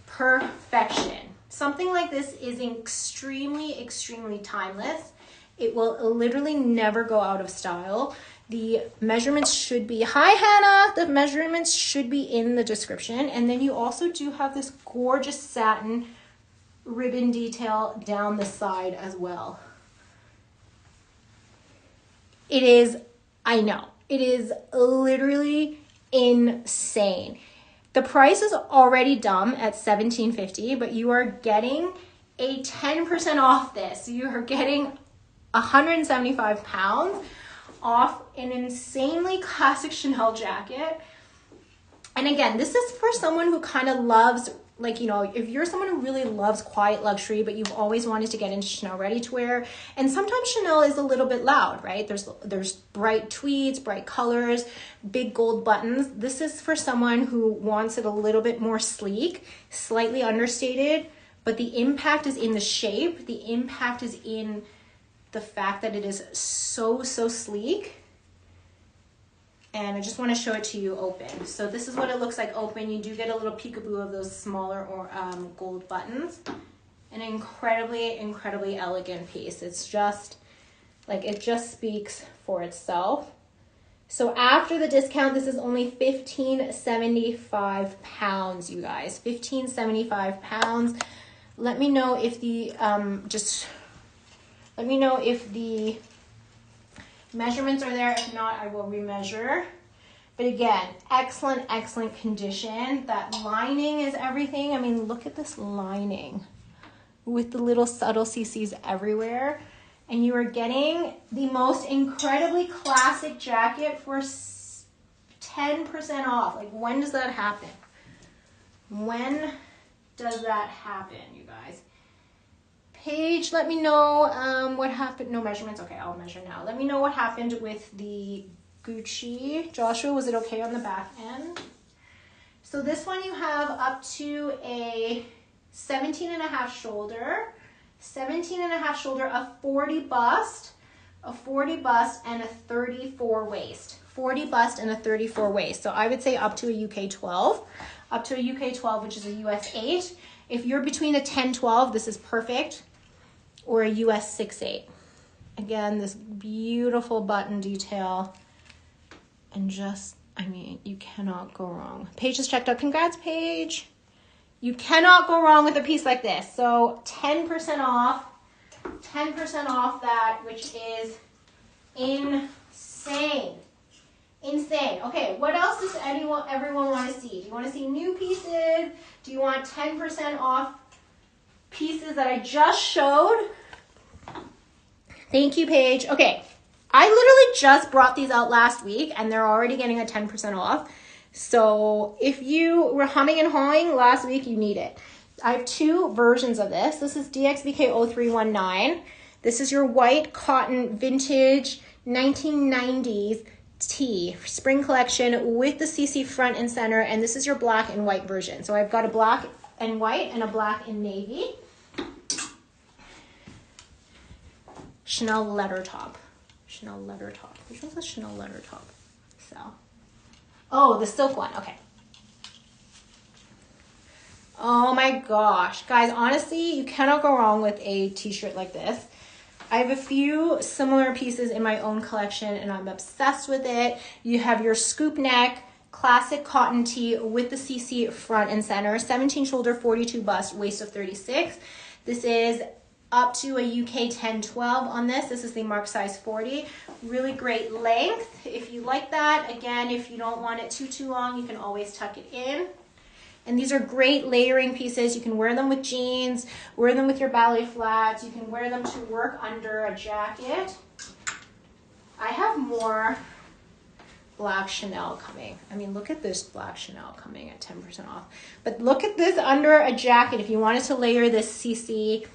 Perfection. Something like this is extremely, extremely timeless. It will literally never go out of style. The measurements should be, hi Hannah, the measurements should be in the description. And then you also do have this gorgeous satin ribbon detail down the side as well. It is, I know, it is literally insane. The price is already dumb at $17.50, but you are getting a 10% off this. You are getting 175 pounds off an insanely classic Chanel jacket. And again, this is for someone who kind of loves, like, you know, if you're someone who really loves quiet luxury, but you've always wanted to get into Chanel ready-to-wear, and sometimes Chanel is a little bit loud, right? There's bright tweeds, bright colors, big gold buttons. This is for someone who wants it a little bit more sleek, slightly understated, but the impact is in the shape. The impact is in the fact that it is so, so sleek. And I just want to show it to you open. So this is what it looks like open. You do get a little peekaboo of those smaller or gold buttons. An incredibly, incredibly elegant piece. It's just, like, it just speaks for itself. So after the discount, this is only £15.75, you guys. £15.75. Let me know if the, let me know if the measurements are there. If not, I will remeasure. But again, excellent, excellent condition. That lining is everything. I mean, look at this lining with the little subtle CCs everywhere. And you are getting the most incredibly classic jacket for 10% off. Like, when does that happen? When does that happen, you guys? Paige, let me know what happened. No measurements. Okay, I'll measure now. Let me know what happened with the Gucci. Joshua, was it okay on the back end? So this one you have up to a 17.5 shoulder, 17.5 shoulder, a 40 bust, and a 34 waist. 40 bust and a 34 waist. So I would say up to a UK 12, up to a UK 12, which is a US 8. If you're between a 10, 12, this is perfect, or a US 6, 8. Again, this beautiful button detail, and just, I mean, you cannot go wrong. Paige is checked out. Congrats, Paige. You cannot go wrong with a piece like this. So 10% off that, which is insane. Insane. Okay, what else does everyone want to see? Do you want to see new pieces? Do you want 10% off pieces that I just showed? Thank you, Paige. Okay, I literally just brought these out last week and they're already getting a 10% off. So if you were humming and hawing last week, you need it. I have two versions of this. This is DXBK0319. This is your white cotton vintage 1990s tee spring collection with the CC front and center, and this is your black and white version. So I've got a black and white and a black and navy. Chanel leather top. Chanel leather top. Which one's the Chanel leather top? So, oh, the silk one. Okay. Oh my gosh, guys, honestly, you cannot go wrong with a t-shirt like this. I have a few similar pieces in my own collection and I'm obsessed with it. You have your scoop neck, classic cotton tee with the CC front and center, 17 shoulder, 42 bust, waist of 36. This is up to a UK 10-12 on this. This is the mark size 40. Really great length if you like that. Again, if you don't want it too long, you can always tuck it in. And these are great layering pieces. You can wear them with jeans, wear them with your ballet flats. You can wear them to work under a jacket. I have more black Chanel coming. I mean, look at this black Chanel coming at 10% off. But look at this under a jacket. If you wanted to layer this CC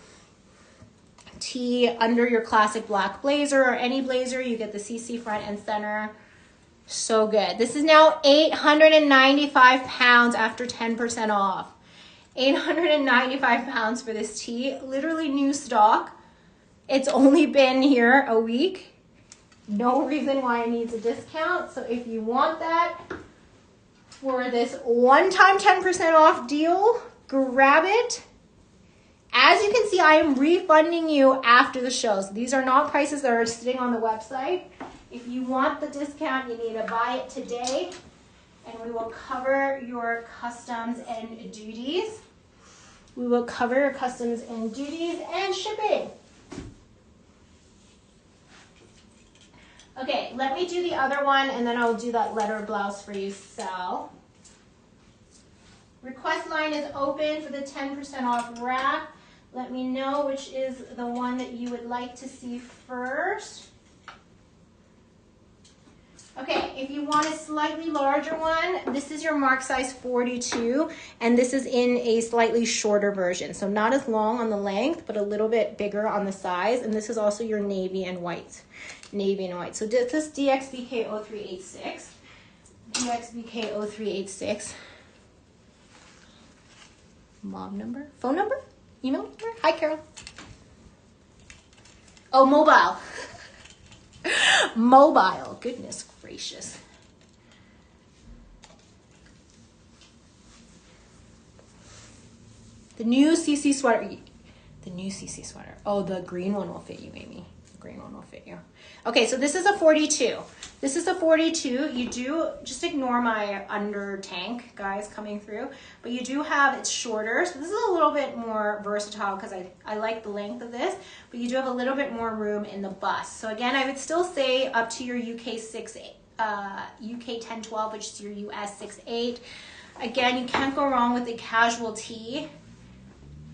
tee under your classic black blazer or any blazer, you get the CC front and center. So good. This is now 895 pounds after 10% off. 895 pounds for this tee. Literally new stock. It's only been here a week. No reason why it needs a discount. So if you want that for this one-time 10% off deal, grab it. As you can see, I am refunding you after the show. So these are not prices that are sitting on the website. If you want the discount, you need to buy it today, and we will cover your customs and duties. We will cover your customs and duties and shipping. Okay, let me do the other one, and then I'll do that leather blouse for you, Sal. Request line is open for the 10% off rack. Let me know which is the one that you would like to see first. Okay, if you want a slightly larger one, this is your mark size 42, and this is in a slightly shorter version. So not as long on the length, but a little bit bigger on the size. And this is also your navy and white. Navy and white. So this is DXBK0386. DXBK0386. Mom number? Phone number? Email number? Hi, Carol. Oh, mobile. Mobile. Goodness gracious. The new CC sweater. The new CC sweater. Oh, the green one will fit you, Amy. The green one will fit you. Okay, so this is a 42. This is a 42. You do, just ignore my under tank, guys, coming through. But you do have, it's shorter. So this is a little bit more versatile because I like the length of this. But you do have a little bit more room in the bust. So again, I would still say up to your UK 10-12, which is your US 6-8. Again, you can't go wrong with a casual tee.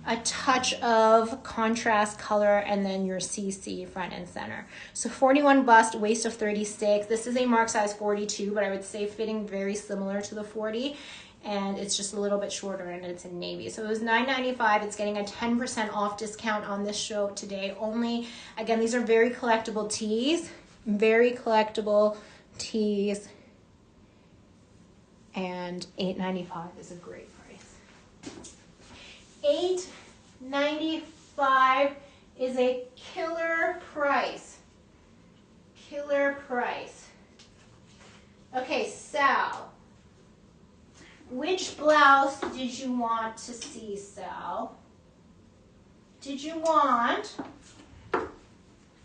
A touch of contrast color, and then your CC front and center. So 41 bust, waist of 36. This is a mark size 42, but I would say fitting very similar to the 40. And it's just a little bit shorter, and it's in navy. So it was $9.95. It's getting a 10% off discount on this show today only. Again, these are very collectible tees. Very collectible tees. And $8.95 is a great price. $8.95 is a killer price. Killer price. Okay, Sal. Which blouse did you want to see, Sal? Did you want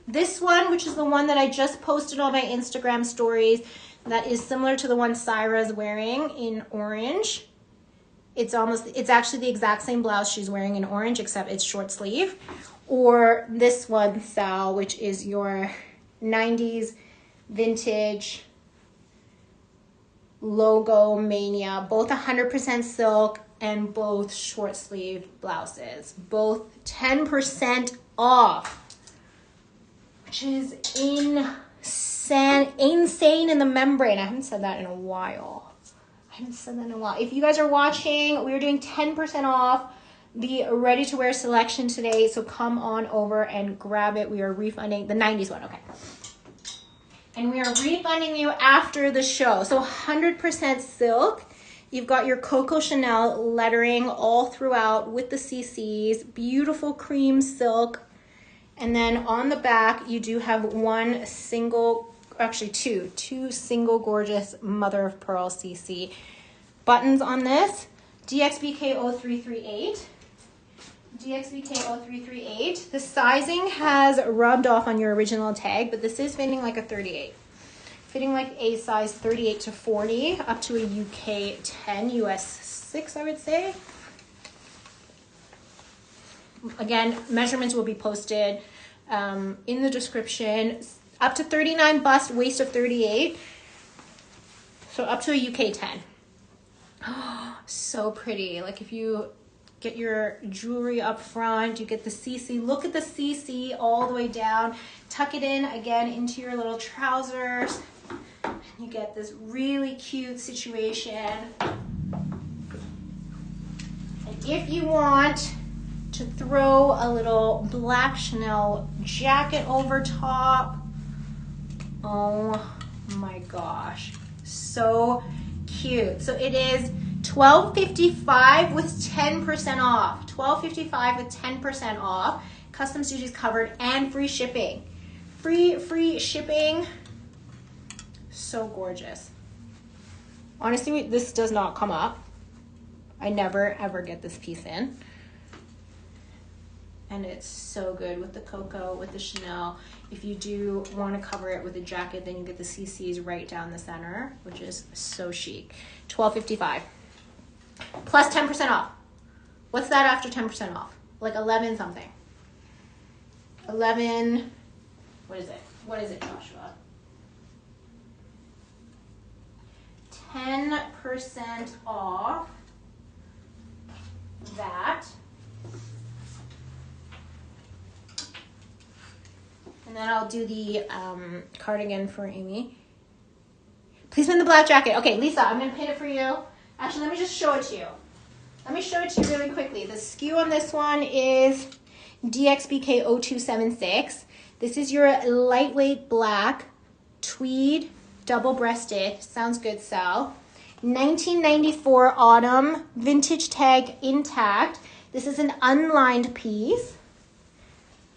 this one, which is the one that I just posted on my Instagram stories, that is similar to the one Syra's wearing in orange? It's actually the exact same blouse she's wearing in orange, except it's short sleeve. Or this one, Sal, which is your 90s vintage logo mania, both 100% silk and both short sleeve blouses, both 10% off, which is insane in the membrane. I haven't said that in a while. If you guys are watching, we're doing 10% off the ready to wear selection today, so come on over and grab it. We are refunding the 90s one, okay, and we are refunding you after the show. So 100% silk. You've got your Coco Chanel lettering all throughout with the CCs, beautiful cream silk. And then on the back, you do have two single gorgeous mother of pearl CC buttons on this. DXBK0338. DXBK0338. The sizing has rubbed off on your original tag, but this is fitting like a 38. Fitting like a size 38 to 40, up to a UK 10, US 6, I would say. Again, measurements will be posted in the description. Up to 39 bust, waist of 38. So up to a UK 10. Oh, so pretty. Like if you get your jewelry up front, you get the CC. Look at the CC all the way down. Tuck it in again into your little trousers. And you get this really cute situation. And if you want to throw a little black Chanel jacket over top, oh my gosh, so cute. So it is $12.55 with 10% off. $12.55 with 10% off. Customs duties covered and free shipping. Free shipping. So gorgeous. Honestly, this does not come up. I never ever get this piece in. And it's so good with the Coco, with the Chanel. If you do want to cover it with a jacket, then you get the CCs right down the center, which is so chic. $12.55 plus 10% off. What's that after 10% off? Like 11 something. 11, what is it? What is it, Joshua? 10% off that. And then I'll do the cardigan for Amy. Please pin the black jacket. Okay, Lisa, I'm going to pin it for you. Actually, let me just show it to you. Let me show it to you really quickly. The SKU on this one is DXBK0276. This is your lightweight black tweed double-breasted. Sounds good, Sal. 1994 autumn, vintage tag intact. This is an unlined piece,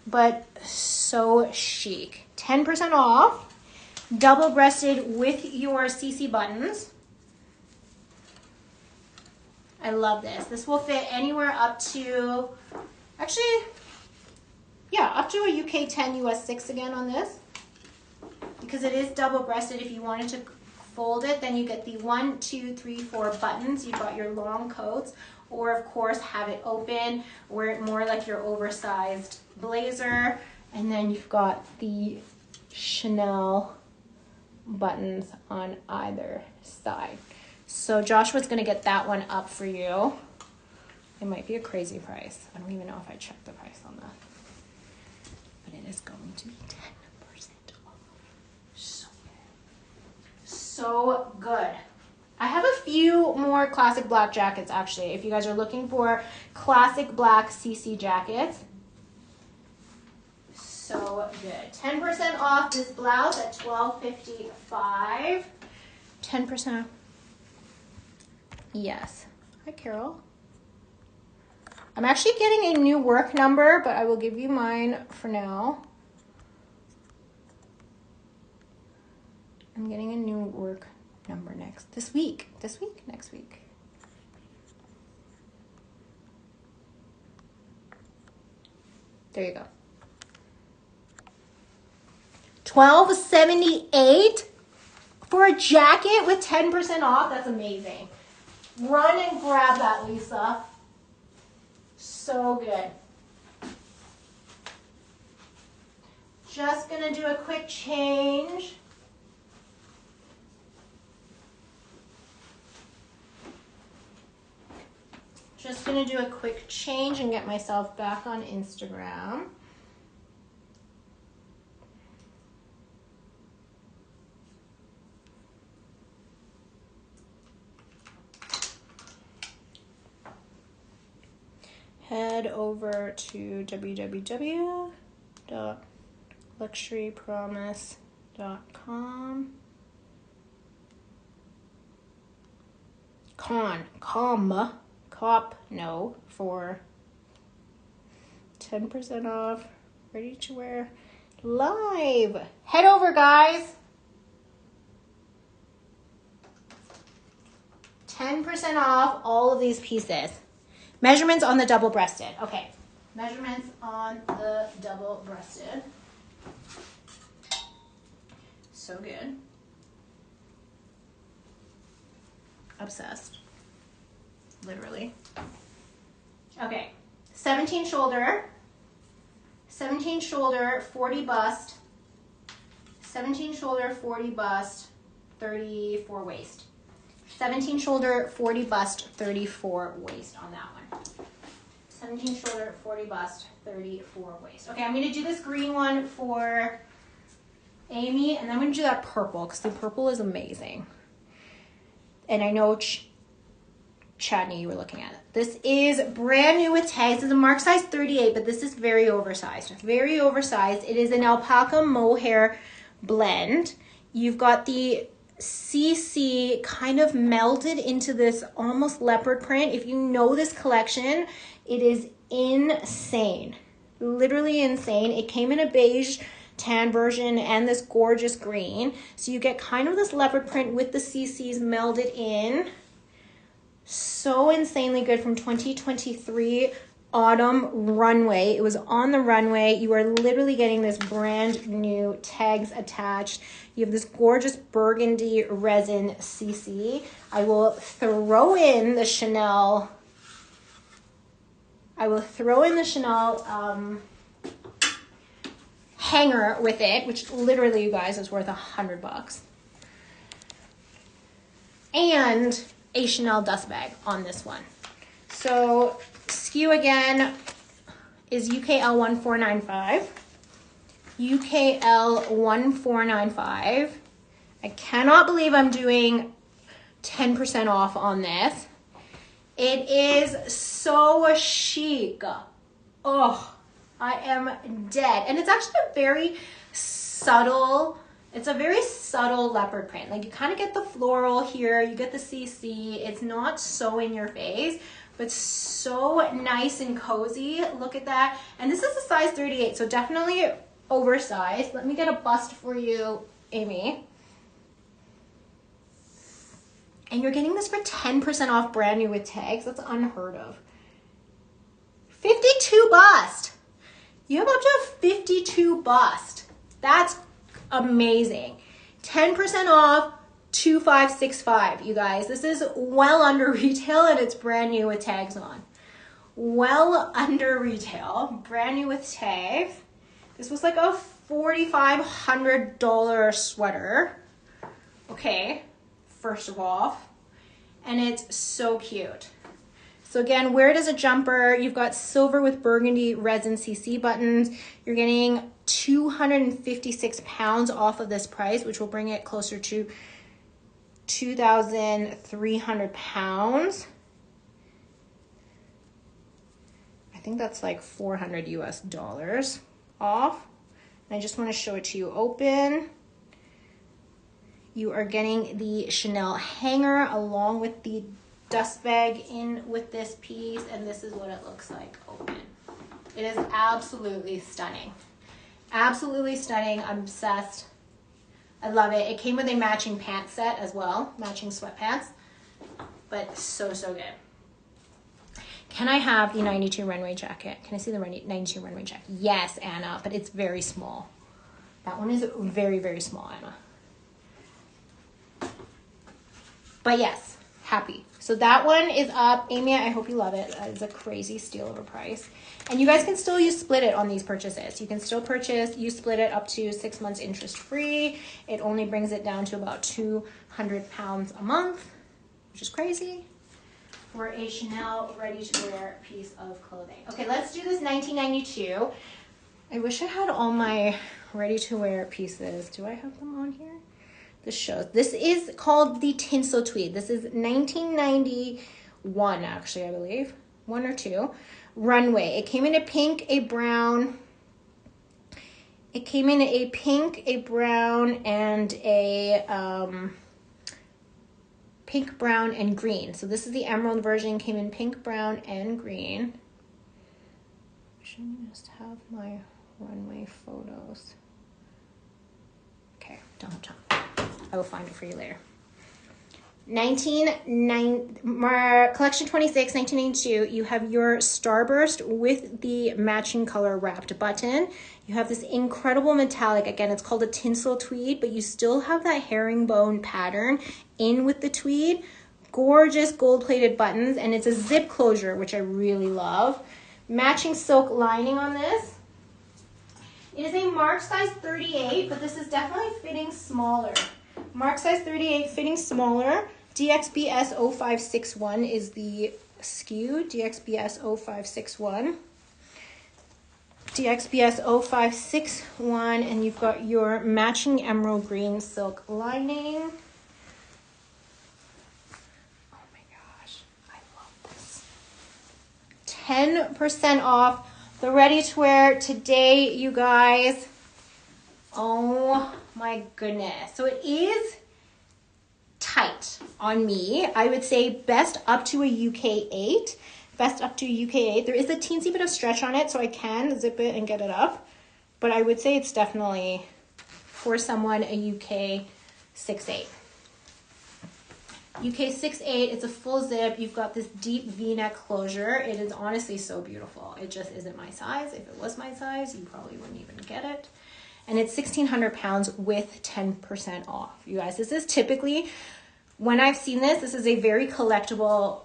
but so chic. 10% off, double-breasted with your CC buttons. I love this. This will fit anywhere up to, actually, yeah, up to a UK 10, US 6 again on this. Because it is double-breasted. If you wanted to fold it, then you get the 1, 2, 3, 4 buttons. You've got your long coats, or of course have it open, wear it more like your oversized blazer, and then you've got the Chanel buttons on either side. So Joshua's gonna get that one up for you. It might be a crazy price. I don't even know if I checked the price on that, but it is going to be 10% off. So good. So good. I have a few more classic black jackets actually. If you guys are looking for classic black CC jackets. So good. 10% off this blouse at $12.55. 10%. Yes. Hi, Carol. I'm actually getting a new work number, but I will give you mine for now. I'm getting a new work number next? This week, next week. There you go. $12.78 for a jacket with 10% off. That's amazing. Run and grab that, Lisa. So good. Just gonna do a quick change. Just gonna do a quick change and get myself back on Instagram. Head over to www.luxurypromise.com. For 10% off, ready to wear live. Head over, guys. 10% off all of these pieces. Measurements on the double-breasted. Okay, measurements on the double-breasted. So good. Obsessed. Literally. Okay, 17 shoulder, 40 bust, 17 shoulder, 40 bust, 34 waist. 17 shoulder, 40 bust, 34 waist on that one. 17 shoulder, 40 bust, 34 waist. Okay, I'm going to do this green one for Amy, and then I'm going to do that purple because the purple is amazing. And I know Chadney, you were looking at it. This is brand new with tags. It's a mark size 38, but this is very oversized. Very oversized. It is an alpaca mohair blend. You've got the CC kind of melded into this almost leopard print. If you know this collection, it is insane. Literally insane. It came in a beige tan version and this gorgeous green. So you get kind of this leopard print with the CCs melded in. So insanely good from 2023 autumn runway. It was on the runway. You are literally getting this brand new tags attached. You have this gorgeous burgundy resin CC. I will throw in the Chanel. Hanger with it, which literally, you guys, is worth $100. And a Chanel dust bag on this one. So SKU again is UKL1495. UKL1495. I cannot believe I'm doing 10% off on this. It is so chic. Oh, I am dead. And it's actually a very subtle, it's a very subtle leopard print. Like you kind of get the floral here, you get the CC. It's not so in your face, but so nice and cozy. Look at that. And this is a size 38, so definitely oversized. Let me get a bust for you, Amy. And you're getting this for 10% off brand new with tags. That's unheard of. 52 bust. You have up to a 52 bust. That's amazing. 10% off, 2565, you guys. This is well under retail and it's brand new with tags on. Well under retail, brand new with tags. This was like a $4,500 sweater. Okay, first of all, and it's so cute. So again, where it is a jumper, you've got silver with burgundy resin CC buttons. You're getting 256 pounds off of this price, which will bring it closer to 2,300 pounds. I think that's like $400 US off. And I just want to show it to you open. You are getting the Chanel hanger along with the dust bag in with this piece, and this is what it looks like open. It is absolutely stunning. Absolutely stunning. I'm obsessed. I love it. It came with a matching pants set as well, matching sweatpants, but so good. Can I have the 92 runway jacket? Can I see the 92 runway jacket? Yes, Anna, but it's very small. That one is very, very small, Anna. But yes, happy. So that one is up. Amy, I hope you love it. That is a crazy steal of a price. And you guys can still use split it on these purchases. You can still purchase, you split it up to 6 months interest free. It only brings it down to about 200 pounds a month, which is crazy for a Chanel ready-to-wear piece of clothing. Okay, let's do this 1992. I wish I had all my ready-to-wear pieces. Do I have them on here? This shows. This is called the Tinsel Tweed. This is 1991, actually, I believe. 1 or 2. Runway. It came in a pink, a brown. It came in a pink, a brown, and a pink, brown, and green. So this is the emerald version. Came in pink, brown, and green. I should just have my runway photos. Okay, don't have time. I will find it for you later. Collection 26, 1992, you have your Starburst with the matching color wrapped button. You have this incredible metallic, again, it's called a tinsel tweed, but you still have that herringbone pattern in with the tweed. Gorgeous gold-plated buttons, and it's a zip closure, which I really love. Matching silk lining on this. It is a mark size 38, but this is definitely fitting smaller. Mark size 38, fitting smaller. DXBS 0561 is the SKU. DXBS 0561. DXBS 0561, and you've got your matching emerald green silk lining. Oh my gosh, I love this. 10% off the ready-to-wear today, you guys. Oh my goodness. So it is tight on me. I would say best up to a UK 8. Best up to a UK 8. There is a teensy bit of stretch on it, so I can zip it and get it up. But I would say it's definitely, for someone, a UK 6'8". UK 6'8", it's a full zip. You've got this deep V-neck closure. It is honestly so beautiful. It just isn't my size. If it was my size, you probably wouldn't even get it. And it's 1,600 pounds with 10% off. You guys, this is typically, when I've seen this, this is a very collectible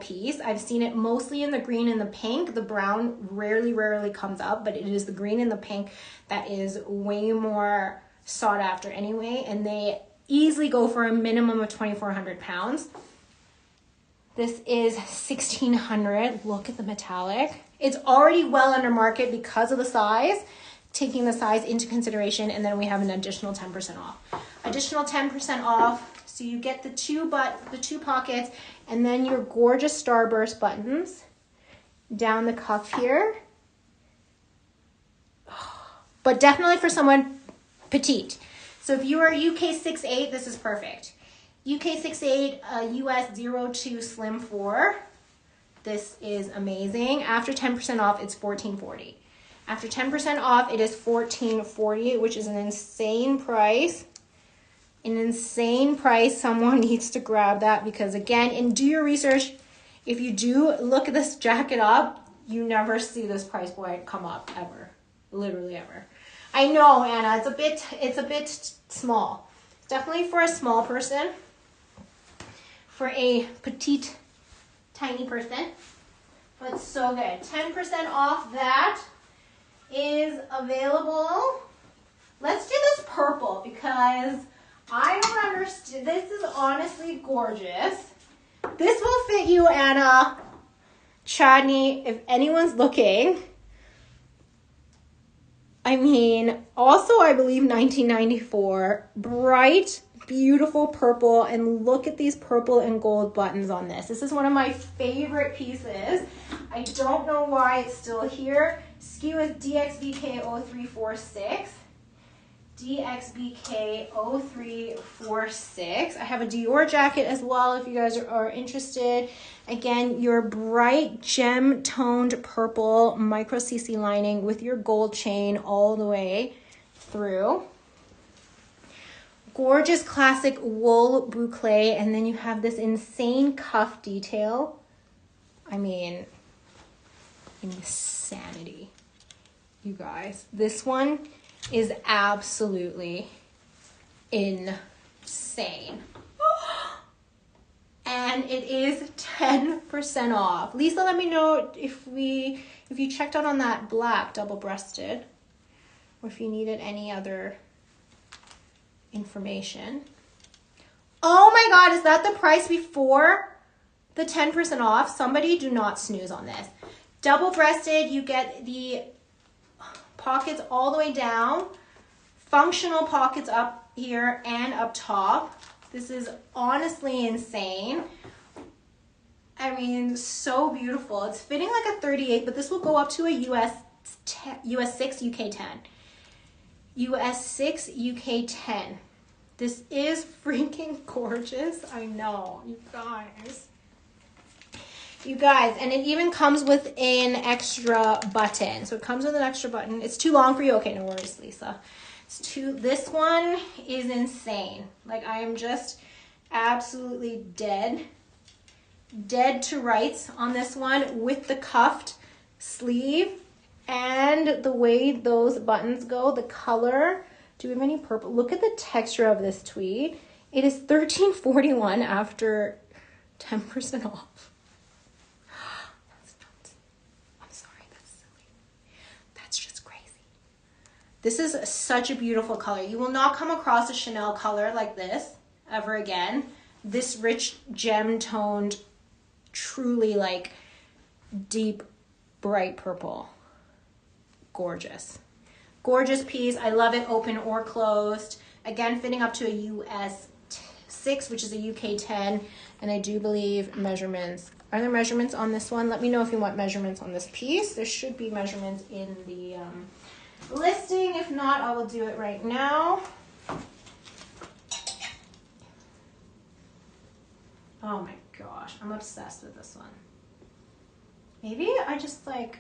piece. I've seen it mostly in the green and the pink. The brown rarely comes up, but it is the green and the pink that is way more sought after anyway. And they easily go for a minimum of 2,400 pounds. This is 1,600. Look at the metallic. It's already well under market because of the size. Taking the size into consideration, and then we have an additional 10% off. Additional 10% off, so you get the two pockets, and then your gorgeous Starburst buttons down the cuff here. But definitely for someone petite. So if you are UK 6'8", this is perfect. UK 6'8", US 02 Slim 4. This is amazing. After 10% off, it's $14.40. After 10% off, it is $14.40, which is an insane price. An insane price. Someone needs to grab that because, again, and do your research. If you do look at this jacket up, you never see this price point come up ever. Literally ever. I know, Anna, it's a bit small. It's definitely for a small person. For a petite, tiny person. But so good. 10% off that is available. Let's do this purple because I don't understand. This is honestly gorgeous. This will fit you, Anna, Chadney, if anyone's looking. I mean, also I believe 1994. Bright, beautiful purple, and look at these purple and gold buttons on this. This is one of my favorite pieces. I don't know why it's still here. SKU is DXBK0346. DXBK0346. I have a Dior jacket as well if you guys are interested. Again, your bright gem toned purple micro CC lining with your gold chain all the way through. Gorgeous classic wool boucle, and then you have this insane cuff detail. I mean, insanity, you guys. This one is absolutely insane. And it is 10% off. Lisa, let me know if you checked out on that black double-breasted, or if you needed any other information. Oh my God, is that the price before the 10% off? Somebody do not snooze on this. Double-breasted, you get the pockets all the way down, functional pockets up here and up top. This is honestly insane. I mean, so beautiful. It's fitting like a 38, but this will go up to a US 6, UK 10. US 6, UK 10. This is freaking gorgeous. I know, you guys. You guys, and it even comes with an extra button. So it comes with an extra button. It's too long for you? Okay, no worries, Lisa. This one is insane. Like, I am just absolutely dead to rights on this one with the cuffed sleeve and the way those buttons go, the color. Do we have any purple? Look at the texture of this tweed. It is $13.41 after 10% off. That's nuts. I'm sorry, that's silly. That's just crazy. This is such a beautiful color. You will not come across a Chanel color like this ever again. This rich gem toned, truly like deep, bright purple. Gorgeous. Gorgeous piece. I love it open or closed. Again, fitting up to a US 6, which is a UK 10. And I do believe measurements. Are there measurements on this one? Let me know if you want measurements on this piece. There should be measurements in the listing. If not, I will do it right now. Oh my gosh, I'm obsessed with this one. Maybe I just like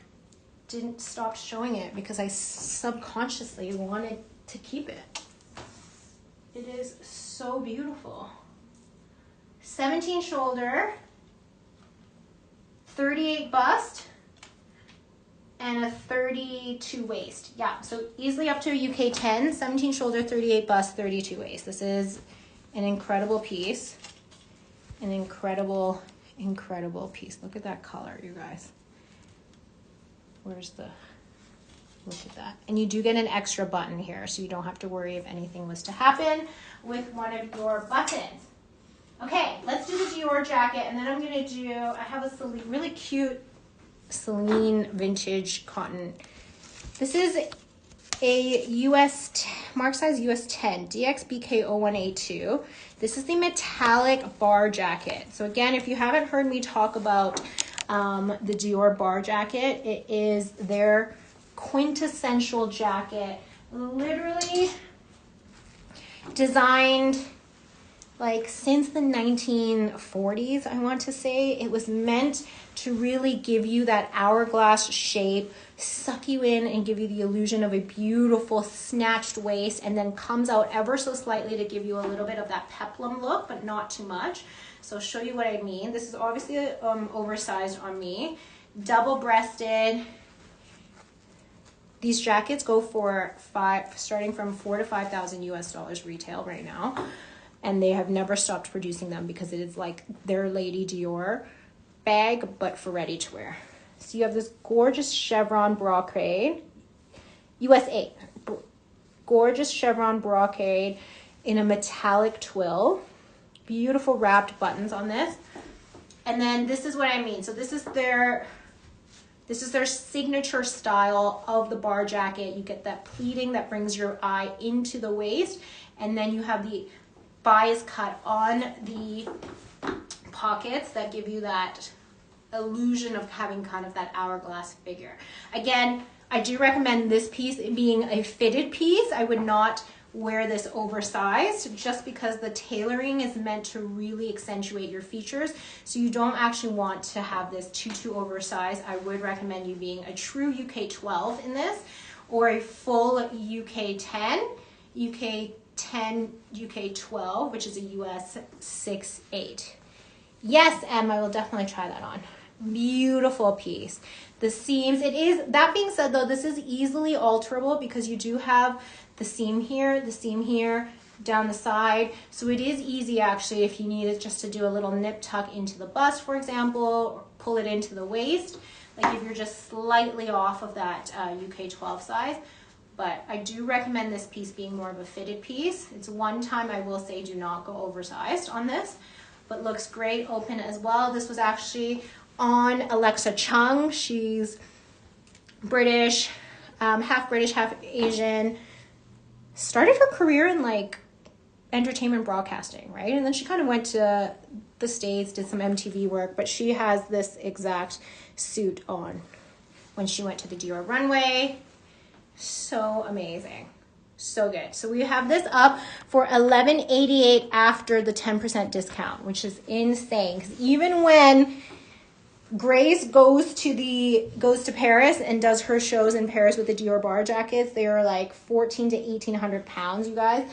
didn't stop showing it because I subconsciously wanted to keep it. It is so beautiful. 17 shoulder, 38 bust, and a 32 waist. Yeah, so easily up to a UK 10, 17 shoulder, 38 bust, 32 waist. This is an incredible piece. An incredible, incredible piece. Look at that color, you guys. Where's the, look at that. And you do get an extra button here, so you don't have to worry if anything was to happen with one of your buttons. Okay, let's do the Dior jacket, and then I'm gonna do, I have a Celine, really cute Celine vintage cotton. This is a mark size US 10, DXBK01A2. This is the metallic bar jacket. So again, if you haven't heard me talk about the Dior bar jacket, it is their quintessential jacket, literally designed like since the 1940s, I want to say. It was meant to really give you that hourglass shape, suck you in and give you the illusion of a beautiful snatched waist, and then comes out ever so slightly to give you a little bit of that peplum look, but not too much. So I'll show you what I mean. This is obviously oversized on me. Double-breasted. These jackets go for starting from $4,000 to $5,000 US retail right now. And they have never stopped producing them because it is like their Lady Dior bag, but for ready to wear. So you have this gorgeous chevron brocade, USA, gorgeous chevron brocade in a metallic twill. Beautiful wrapped buttons on this. And then this is what I mean. So this is their signature style of the bar jacket. You get that pleating that brings your eye into the waist, and then you have the bias cut on the pockets that give you that illusion of having kind of that hourglass figure. Again, I do recommend this piece being a fitted piece. I would not wear this oversized just because the tailoring is meant to really accentuate your features. So you don't actually want to have this too oversized. I would recommend you being a true UK 12 in this, or a full UK 10, UK 10 UK 12, which is a US 6'8". Yes, Em, I will definitely try that on. Beautiful piece. The seams, it is, that being said though, this is easily alterable because you do have the seam here, down the side. So it is easy actually if you need it just to do a little nip tuck into the bust, for example, or pull it into the waist. Like if you're just slightly off of that UK 12 size. But I do recommend this piece being more of a fitted piece. It's one time I will say do not go oversized on this, but looks great open as well. This was actually on Alexa Chung. She's British, half Asian. Started her career in like entertainment broadcasting, right? And then she kind of went to the States, did some MTV work, but she has this exact suit on when she went to the Dior runway. So amazing. So good. So we have this up for $11.88 after the 10% discount, which is insane. Because even when Grace goes to Paris and does her shows in Paris with the Dior bar jackets, they are like 1,400 to 1,800 pounds, you guys.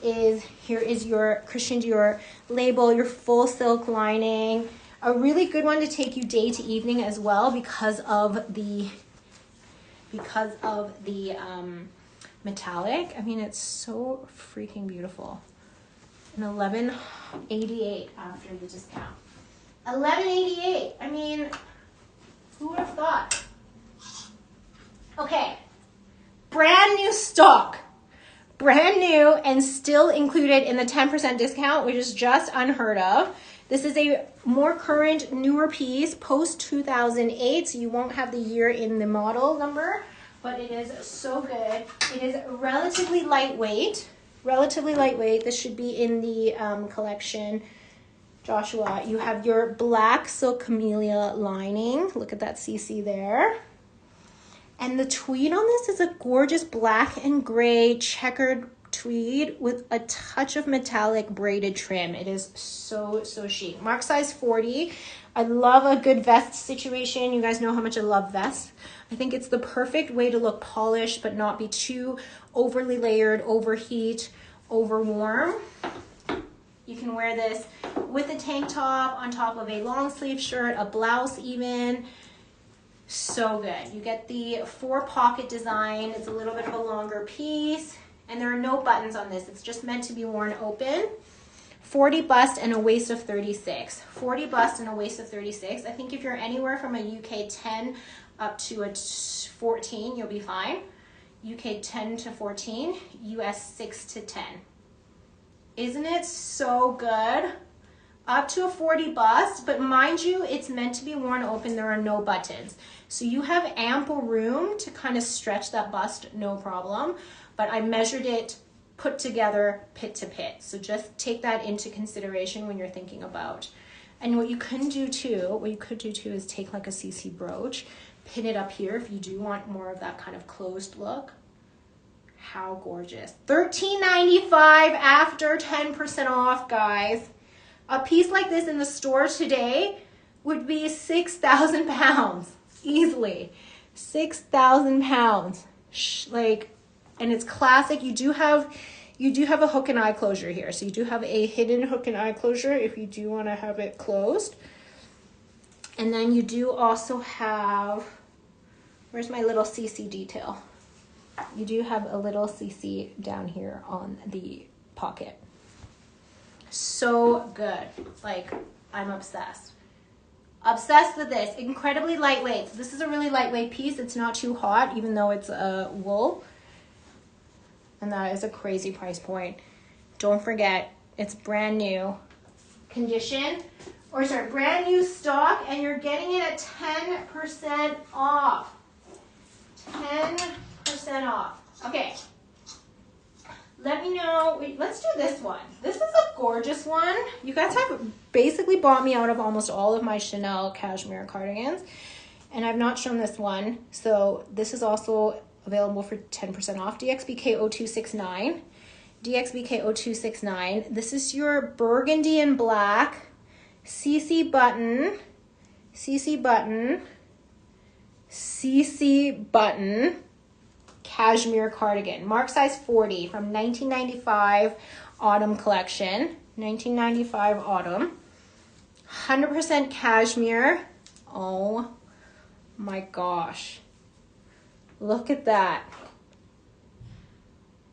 Here is your Christian Dior label, your full silk lining. A really good one to take you day to evening as well because of the metallic. I mean, it's so freaking beautiful. And $11.88 after the discount. $11.88. I mean, who would have thought? Okay, brand new stock. Brand new and still included in the 10% discount, which is just unheard of. This is a more current, newer piece, post 2008, so you won't have the year in the model number, but it is so good. It is relatively lightweight. This should be in the collection. Joshua, you have your black silk camellia lining. Look at that CC there. And the tweed on this is a gorgeous black and gray checkered tweed with a touch of metallic braided trim. It is so chic. Mark size 40. I love a good vest situation. You guys know how much I love vests. I think it's the perfect way to look polished but not be too overly layered, overheat, overwarm. You can wear this with a tank top on top of a long sleeve shirt, a blouse even. So good. You get the 4 pocket design. It's a little bit of a longer piece. And there are no buttons on this. It's just meant to be worn open. 40 bust and a waist of 36. 40 bust and a waist of 36. I think if you're anywhere from a UK 10 up to a 14, you'll be fine. UK 10 to 14, US 6 to 10. Isn't it so good? Up to a 40 bust, but mind you, it's meant to be worn open. There are no buttons. So you have ample room to kind of stretch that bust, no problem. But I measured it put together pit to pit. So just take that into consideration when you're thinking about. And what you could do too is take like a CC brooch, pin it up here if you do want more of that kind of closed look. How gorgeous. $13.95 after 10% off, guys. A piece like this in the store today would be 6,000 pounds, easily. 6,000 pounds. Like, and it's classic. You do have a hook and eye closure here. So you do have a hidden hook and eye closure if you do want to have it closed. And then you do also have, where's my little CC detail? You do have a little CC down here on the pocket. So good. Like, I'm obsessed. Obsessed with this. Incredibly lightweight. So this is a really lightweight piece. It's not too hot, even though it's a wool. And that is a crazy price point. Don't forget, it's brand new condition. Or sorry, brand new stock, and you're getting it at 10% off. 10% off. Okay. Let me know. Wait, let's do this one. This is a gorgeous one. You guys have basically bought me out of almost all of my Chanel cashmere cardigans, and I've not shown this one. So this is also available for 10% off. DXBK0269. DXBK0269. This is your burgundy and black CC button, cashmere cardigan. Mark size 40 from 1995 autumn collection. 1995 autumn. 100% cashmere. Oh my gosh. Look at that.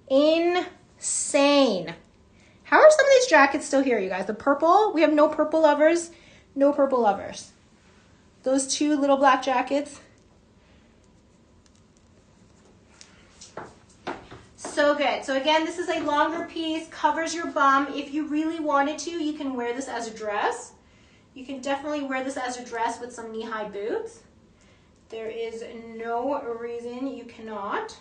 Insane. How are some of these jackets still here, you guys? The purple, we have no purple lovers. No purple lovers. Those two little black jackets. So good. So again, this is a longer piece, covers your bum. If you really wanted to, you can wear this as a dress. You can definitely wear this as a dress with some knee-high boots. There is no reason you cannot.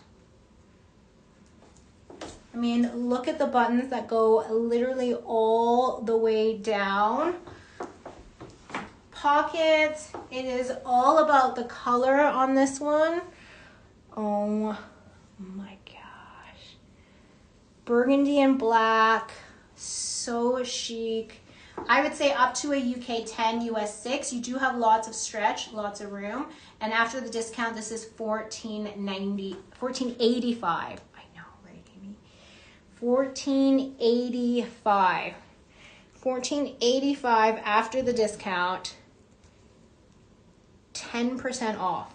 I mean, look at the buttons that go literally all the way down. Pockets. It is all about the color on this one. Oh my gosh. Burgundy and black. So chic. I would say up to a UK 10, US 6. You do have lots of stretch, lots of room. And after the discount, this is $14.85. I know, right, Amy? $14.85. $14.85 after the discount. 10% off.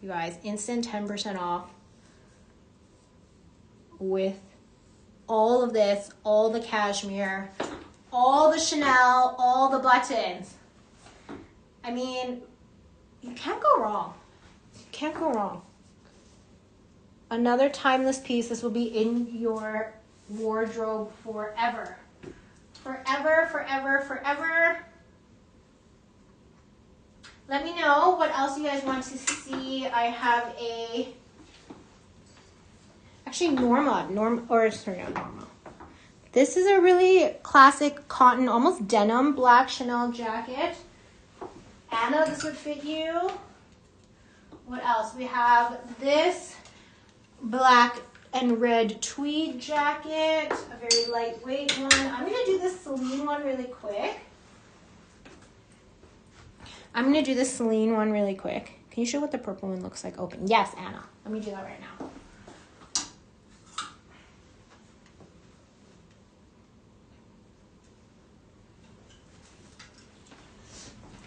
You guys, instant 10% off. With all of this, all the cashmere, all the Chanel, all the buttons. I mean, you can't go wrong. You can't go wrong. Another timeless piece. This will be in your wardrobe forever. Forever, forever, forever. Let me know what else you guys want to see. I have a, actually Norma, sorry, not Norma. This is a really classic cotton, almost denim, black Chanel jacket. Anna, this would fit you. What else? We have this black and red tweed jacket, a very lightweight one. I'm gonna do this Celine one really quick. Can you show what the purple one looks like open? Yes, Anna. Let me do that right now.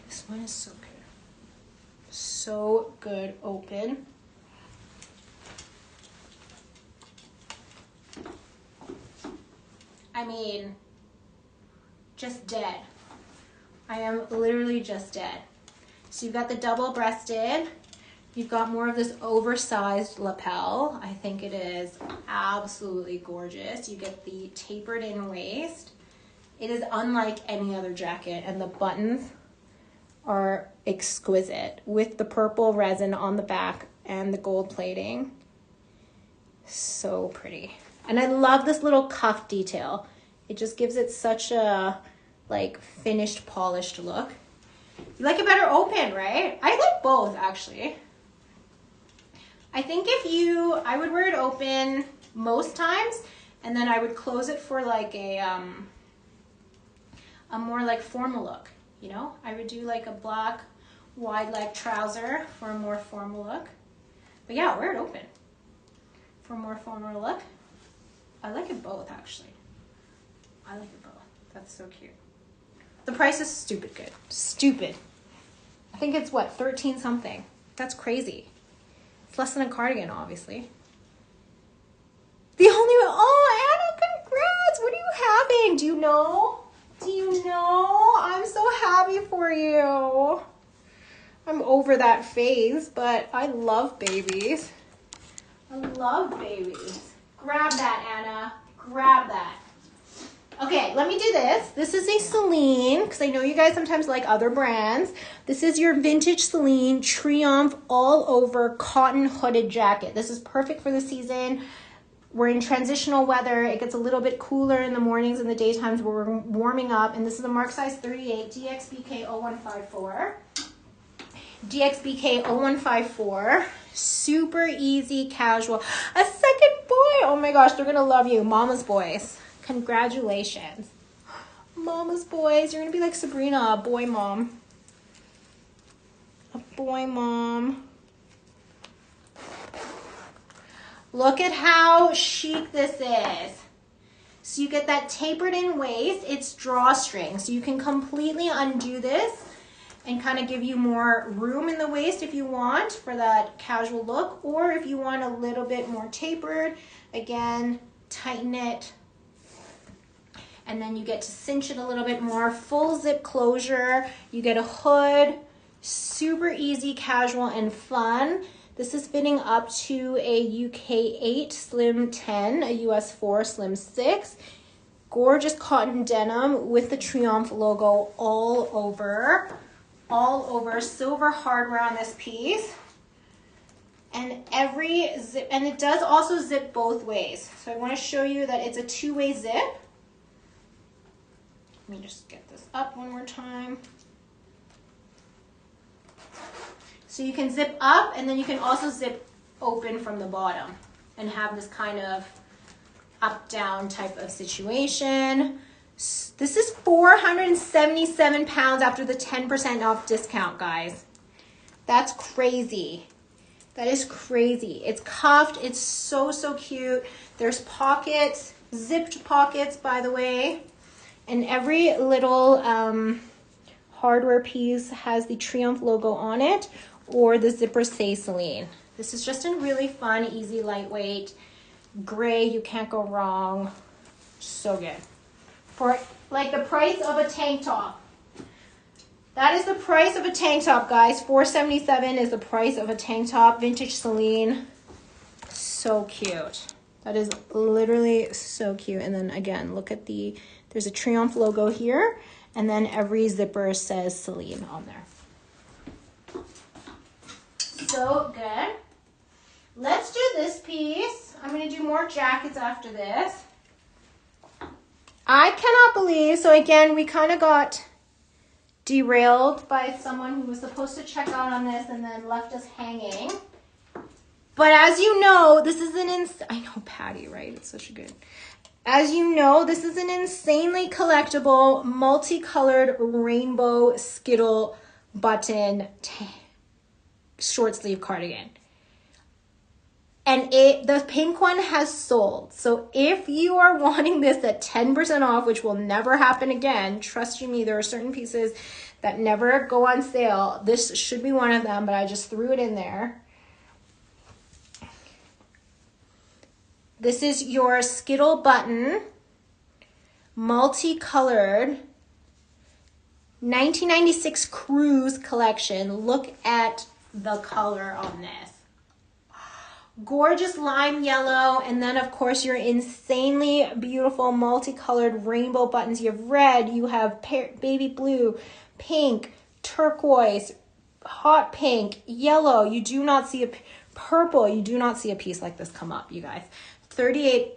This one is so good. So good open. I mean, just dead. I am literally just dead. So you've got the double-breasted. You've got more of this oversized lapel. I think it is absolutely gorgeous. You get the tapered in waist. It is unlike any other jacket, and the buttons are exquisite with the purple resin on the back and the gold plating. So pretty. And I love this little cuff detail. It just gives it such a like finished, polished look. You like it better open, right? I like both, actually. I think I would wear it open most times, and then I would close it for like a more like formal look, you know? I would do like a black wide leg trouser for a more formal look. But yeah, wear it open for a more formal look. I like it both, actually. I like it both. That's so cute. The price is stupid good. Stupid. I think it's what, 13 something. That's crazy. It's less than a cardigan, obviously. The only one, oh, Anna, congrats. What are you having? Do you know? Do you know? I'm so happy for you. I'm over that phase, but I love babies. I love babies. Grab that, Anna. Grab that. Okay, let me do this. This is a Celine, because I know you guys sometimes like other brands. This is your vintage Celine Triomphe all over cotton hooded jacket. This is perfect for the season. We're in transitional weather. It gets a little bit cooler in the mornings and the daytimes where we're warming up. And this is a Mark size 38, DXBK 0154. DXBK 0154. Super easy, casual. A second boy. Oh my gosh, they're going to love you. Mama's boys. Congratulations. Mama's boys. You're going to be like Sabrina, a boy mom. A boy mom. Look at how chic this is. So you get that tapered in waist. It's drawstring. So you can completely undo this and kind of give you more room in the waist if you want for that casual look, or if you want a little bit more tapered, again, tighten it. And then you get to cinch it a little bit more. Full zip closure. You get a hood. Super easy, casual, and fun. This is fitting up to a UK 8 Slim 10, a US 4 Slim 6. Gorgeous cotton denim with the Triumph logo all over. All over. Silver hardware on this piece. And every zip, and it does also zip both ways. So I want to show you that it's a two-way zip. Let me just get this up one more time. So you can zip up, and then you can also zip open from the bottom and have this kind of up-down type of situation. This is 477 pounds after the 10% off discount, guys. That's crazy. That is crazy. It's cuffed. It's so, so cute. There's pockets, zipped pockets, by the way. And every little hardware piece has the Triumph logo on it, or the zipper say Celine. This is just a really fun, easy, lightweight, gray. You can't go wrong. So good. For like the price of a tank top. That is the price of a tank top, guys. $477 is the price of a tank top. Vintage Celine. So cute. That is literally so cute. And then again, look at there's a Triumph logo here. And then every zipper says Celine on there. So good. Let's do this piece. I'm going to do more jackets after this. I cannot believe, so again, we kind of got derailed by someone who was supposed to check out on this and then left us hanging. But as you know, this is I know Patty, right? It's such a good. As you know, this is an insanely collectible, multicolored rainbow Skittle button short sleeve cardigan. And the pink one has sold. So if you are wanting this at 10% off, which will never happen again, trust you me, there are certain pieces that never go on sale. This should be one of them, but I just threw it in there. This is your Skittle button, multicolored, 1996 Cruise collection. Look at the color on this. Gorgeous lime yellow, and then of course your insanely beautiful multicolored rainbow buttons. You have red, you have baby blue, pink, turquoise, hot pink, yellow. You do not see purple. You do not see a piece like this come up, you guys. 38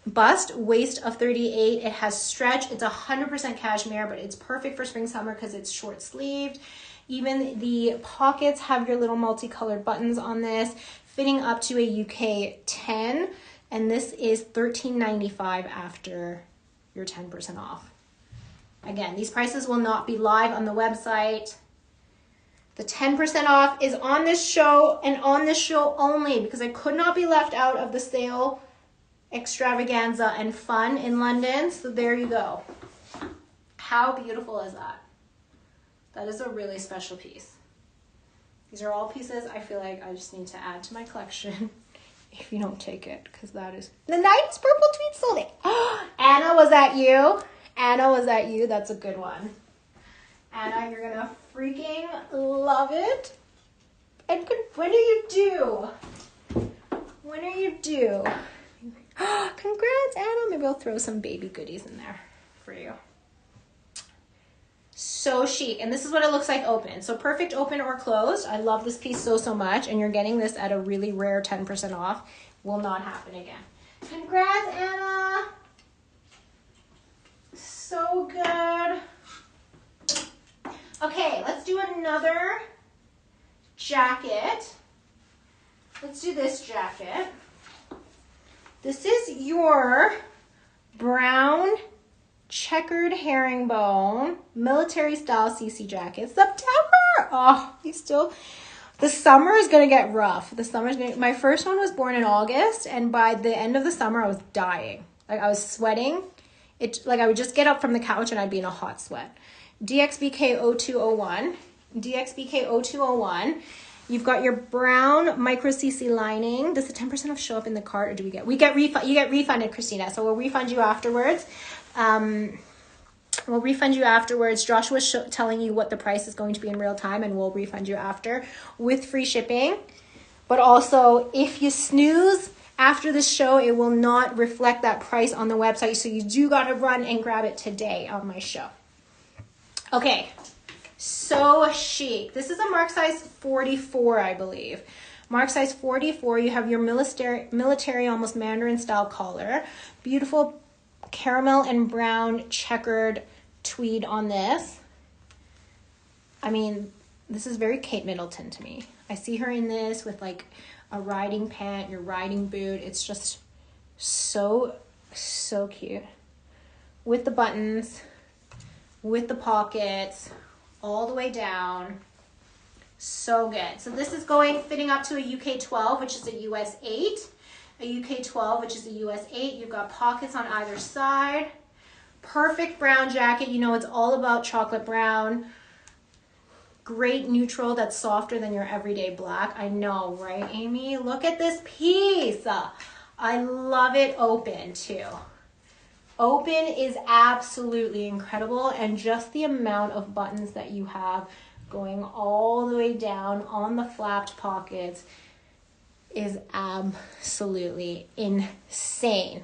bust, waist of 38. It has stretch. It's 100% cashmere, but it's perfect for spring summer because it's short sleeved. Even the pockets have your little multicolored buttons on this, fitting up to a UK 10, and this is $13.95 after your 10% off. Again, these prices will not be live on the website. The 10% off is on this show and on this show only, because I could not be left out of the sale extravaganza and fun in London. So there you go. How beautiful is that? That is a really special piece. These are all pieces I feel like I just need to add to my collection if you don't take it, because that is the 90s purple tweed sold it. Anna, was that you? Anna, was that you? That's a good one. Anna, you're gonna freaking love it. And when are you due? When are you due? Congrats, Anna. Maybe I'll throw some baby goodies in there for you. So chic, and this is what it looks like open. So perfect open or closed. I love this piece so, so much, and you're getting this at a really rare 10% off. Will not happen again. Congrats, Anna. So good. Okay, let's do another jacket. Let's do this jacket. This is your brown checkered herringbone military style CC jacket. September. Oh, you still The summer is gonna get rough. My first one was born in August, and by the end of the summer, I was dying. Like I was sweating. I would just get up from the couch and I'd be in a hot sweat. DXBK0201. DXBK0201. You've got your brown micro CC lining. Does the 10% off show up in the cart, or do we get? We get refund. You get refunded, Christina. So we'll refund you afterwards. We'll refund you afterwards. Joshua's telling you what the price is going to be in real time, and we'll refund you after with free shipping. But also, if you snooze after the show, it will not reflect that price on the website. So you do got to run and grab it today on my show. Okay, so chic. This is a mark size 44, I believe. Mark size 44. You have your military almost Mandarin style collar. Beautiful caramel and brown checkered tweed on this. I mean, this is very Kate Middleton to me. I see her in this with like a riding pant, your riding boot. It's just so cute. With the buttons, with the pockets, all the way down. So good. So this is fitting up to a UK 12, which is a US 8. A UK 12, which is a US 8. You've got pockets on either side. Perfect brown jacket. You know, it's all about chocolate brown. Great neutral that's softer than your everyday black. I know, right, Amy? Look at this piece. I love it open too. Open is absolutely incredible, and just the amount of buttons that you have going all the way down on the flapped pockets is absolutely insane.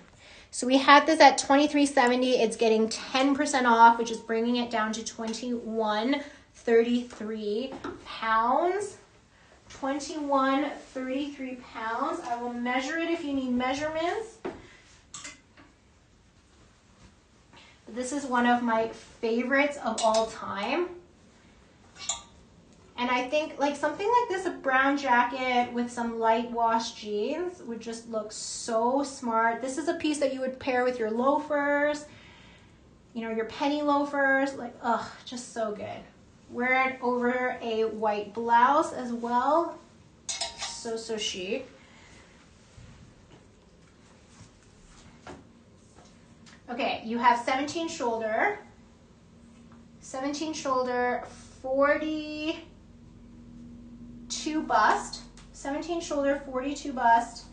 So we had this at $23.70. It's getting 10% off, which is bringing it down to £21.33. £21.33. I will measure it if you need measurements. This is one of my favorites of all time. And I think like something like this, a brown jacket with some light wash jeans would just look so smart. This is a piece that you would pair with your loafers, you know, your penny loafers, like, just so good. Wear it over a white blouse as well. So chic. Okay, you have 17 shoulder, 42 bust, 17 shoulder, 42 bust,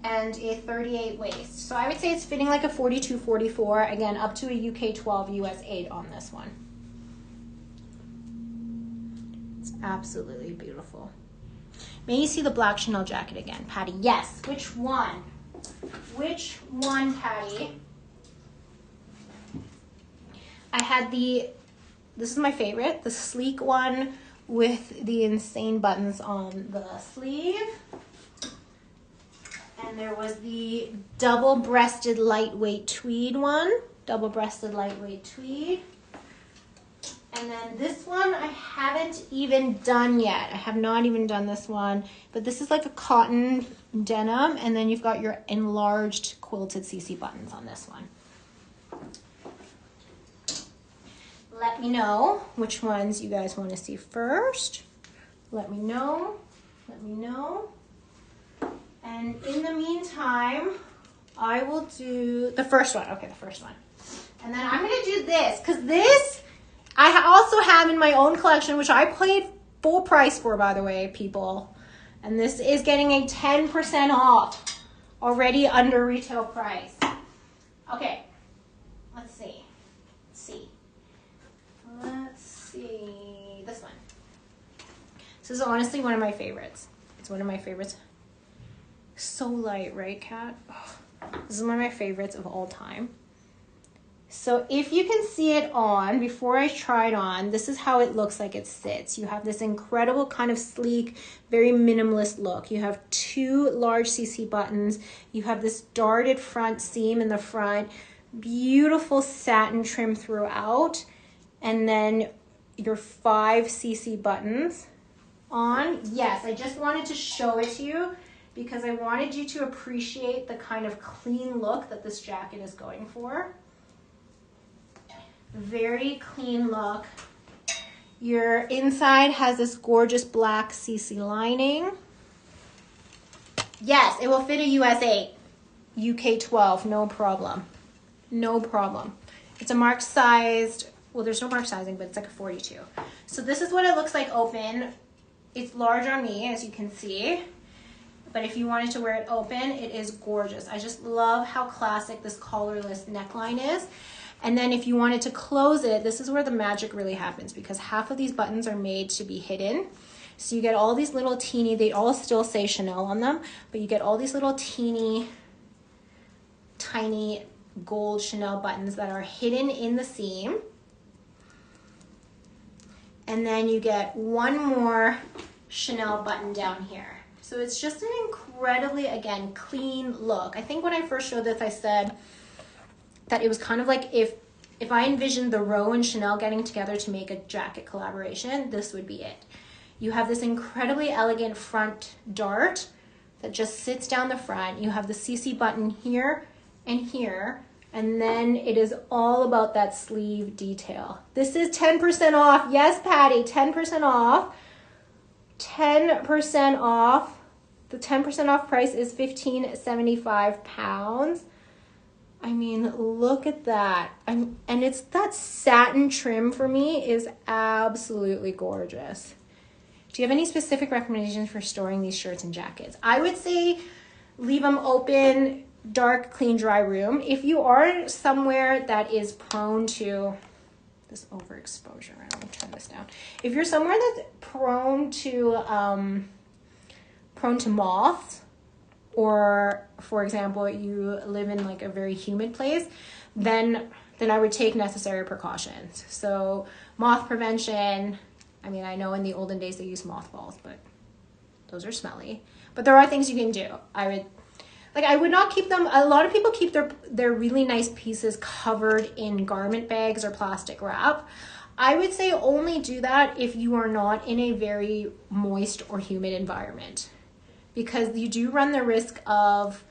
and a 38 waist. So I would say it's fitting like a 42, 44, again, up to a UK 12, US 8 on this one. It's absolutely beautiful. May you see the black Chanel jacket again, Patty? Yes. Which one? Which one, Patty? I had this is my favorite, the sleek one with the insane buttons on the sleeve. And there was the double-breasted lightweight tweed one, double-breasted lightweight tweed. And then this one I haven't even done yet. I have not even done this one, but this is like a cotton denim, and then you've got your enlarged quilted CC buttons on this one. Let me know which ones you guys want to see first. Let me know. Let me know. And in the meantime, I will do the first one. Okay, the first one. And then I'm going to do this, because this I also have in my own collection, which I paid full price for, by the way, people. And this is getting a 10% off, already under retail price. Okay, let's see. Let's see, this one. This is honestly one of my favorites. It's one of my favorites. So light, right, Kat? Oh, this is one of my favorites of all time. So if you can see it on, before I try it on, this is how it looks like it sits. You have this incredible kind of sleek, very minimalist look. You have two large CC buttons. You have this darted front seam in the front, beautiful satin trim throughout, and then your 5 CC buttons on. Yes, I just wanted to show it to you because I wanted you to appreciate the kind of clean look that this jacket is going for. Very clean look. Your inside has this gorgeous black CC lining. Yes, it will fit a US 8, UK 12, no problem. No problem. It's a mark sized, well, there's no mark sizing, but it's like a 42. So this is what it looks like open. It's large on me, as you can see. But if you wanted to wear it open, it is gorgeous. I just love how classic this collarless neckline is. And then if you wanted to close it, this is where the magic really happens, because half of these buttons are made to be hidden. So you get all these little teeny, they all still say Chanel on them, but you get all these little teeny, tiny gold Chanel buttons that are hidden in the seam. And then you get one more Chanel button down here. So it's just an incredibly, again, clean look. I think when I first showed this, I said that it was kind of like if I envisioned the Row and Chanel getting together to make a jacket collaboration, this would be it. You have this incredibly elegant front dart that just sits down the front. You have the CC button here and here, and then it is all about that sleeve detail. This is 10% off. Yes, Patty, 10% off. 10% off. The 10% off price is £15.75. I mean, look at that. And it's that satin trim for me is absolutely gorgeous. Do you have any specific recommendations for storing these shirts and jackets? I would say leave them open, dark, clean, dry room. If you are somewhere that is prone to this overexposure, I'm gonna turn this down. If you're somewhere that's prone to moths, or for example, you live in like a very humid place, then I would take necessary precautions. So moth prevention. I mean, I know in the olden days they used mothballs, but those are smelly. But there are things you can do. I would not keep them. A lot of people keep their really nice pieces covered in garment bags or plastic wrap. I would say only do that if you are not in a very moist or humid environment, because you do run the risk of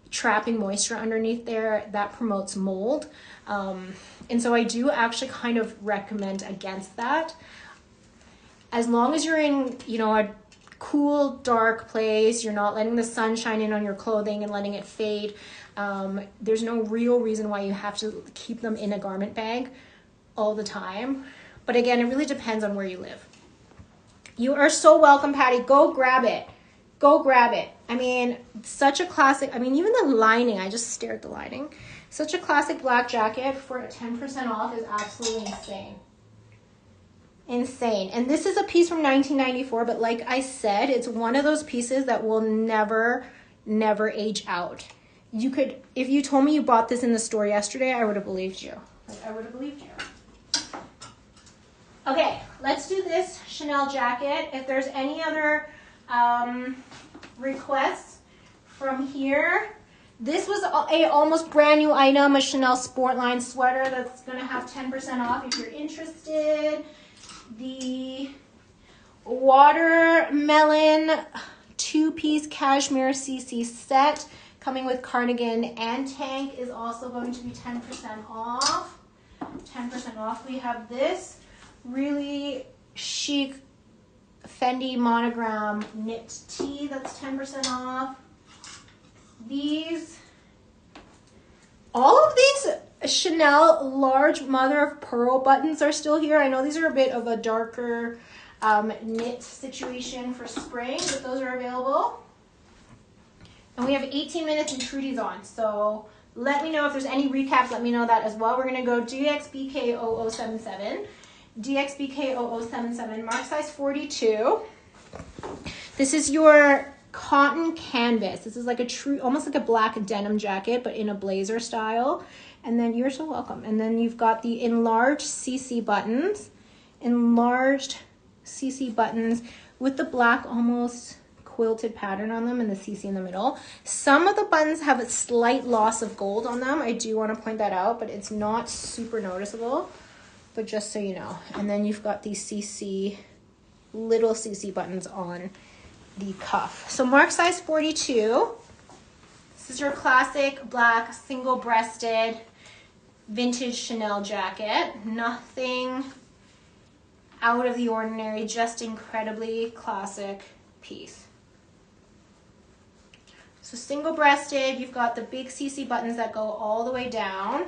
trapping moisture underneath there. That promotes mold. And so I do actually kind of recommend against that. As long as you're in, a cool, dark place, you're not letting the sun shine in on your clothing and letting it fade, there's no real reason why you have to keep them in a garment bag all the time. But again, it really depends on where you live. You are so welcome, Patty. Go grab it. Go grab it. I mean, such a classic. I mean, even the lining, I just stared at the lining. Such a classic black jacket for 10% off is absolutely insane. Insane. And this is a piece from 1994, but like I said, it's one of those pieces that will never age out. You could, if you told me you bought this in the store yesterday, I would have believed you. I would have believed you. Okay, let's do this Chanel jacket. If there's any other requests from here, this was a almost brand new item, a Chanel Sportline sweater that's gonna have 10% off if you're interested. The watermelon 2-piece cashmere CC set coming with cardigan and tank is also going to be 10% off. 10% off. We have this really chic Fendi monogram knit tee that's 10% off. All of these Chanel large mother of pearl buttons are still here. I know these are a bit of a darker knit situation for spring, but those are available. And we have 18 minutes and Trudy's on, so let me know if there's any recaps. Let me know that as well. We're gonna go DXBK0077. DXBK0077, mark size 42. This is your cotton canvas. This is like a true, almost like a black denim jacket, but in a blazer style. And then you're so welcome. And then you've got the enlarged CC buttons, with the black almost quilted pattern on them and the CC in the middle. Some of the buttons have a slight loss of gold on them. I do want to point that out, but it's not super noticeable, but just so you know. And then you've got these little CC buttons on the cuff. So mark size 42. This is your classic black single-breasted vintage Chanel jacket. Nothing out of the ordinary, just incredibly classic piece. So single-breasted, you've got the big CC buttons that go all the way down.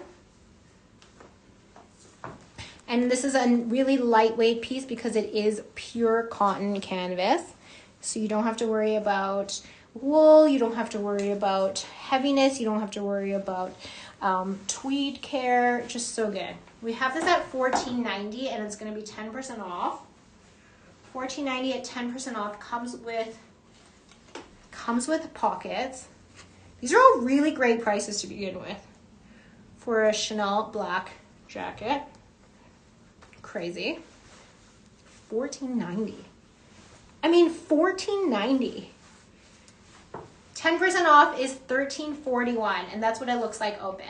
And this is a really lightweight piece because it is pure cotton canvas. So you don't have to worry about wool, you don't have to worry about heaviness, you don't have to worry about tweed care, just so good. We have this at $14.90 and it's going to be 10% off. $14.90 at 10% off, comes with pockets. These are all really great prices to begin with for a Chanel black jacket. Crazy. $14.90. I mean, $14.90. 10% off is $13.41, and that's what it looks like open.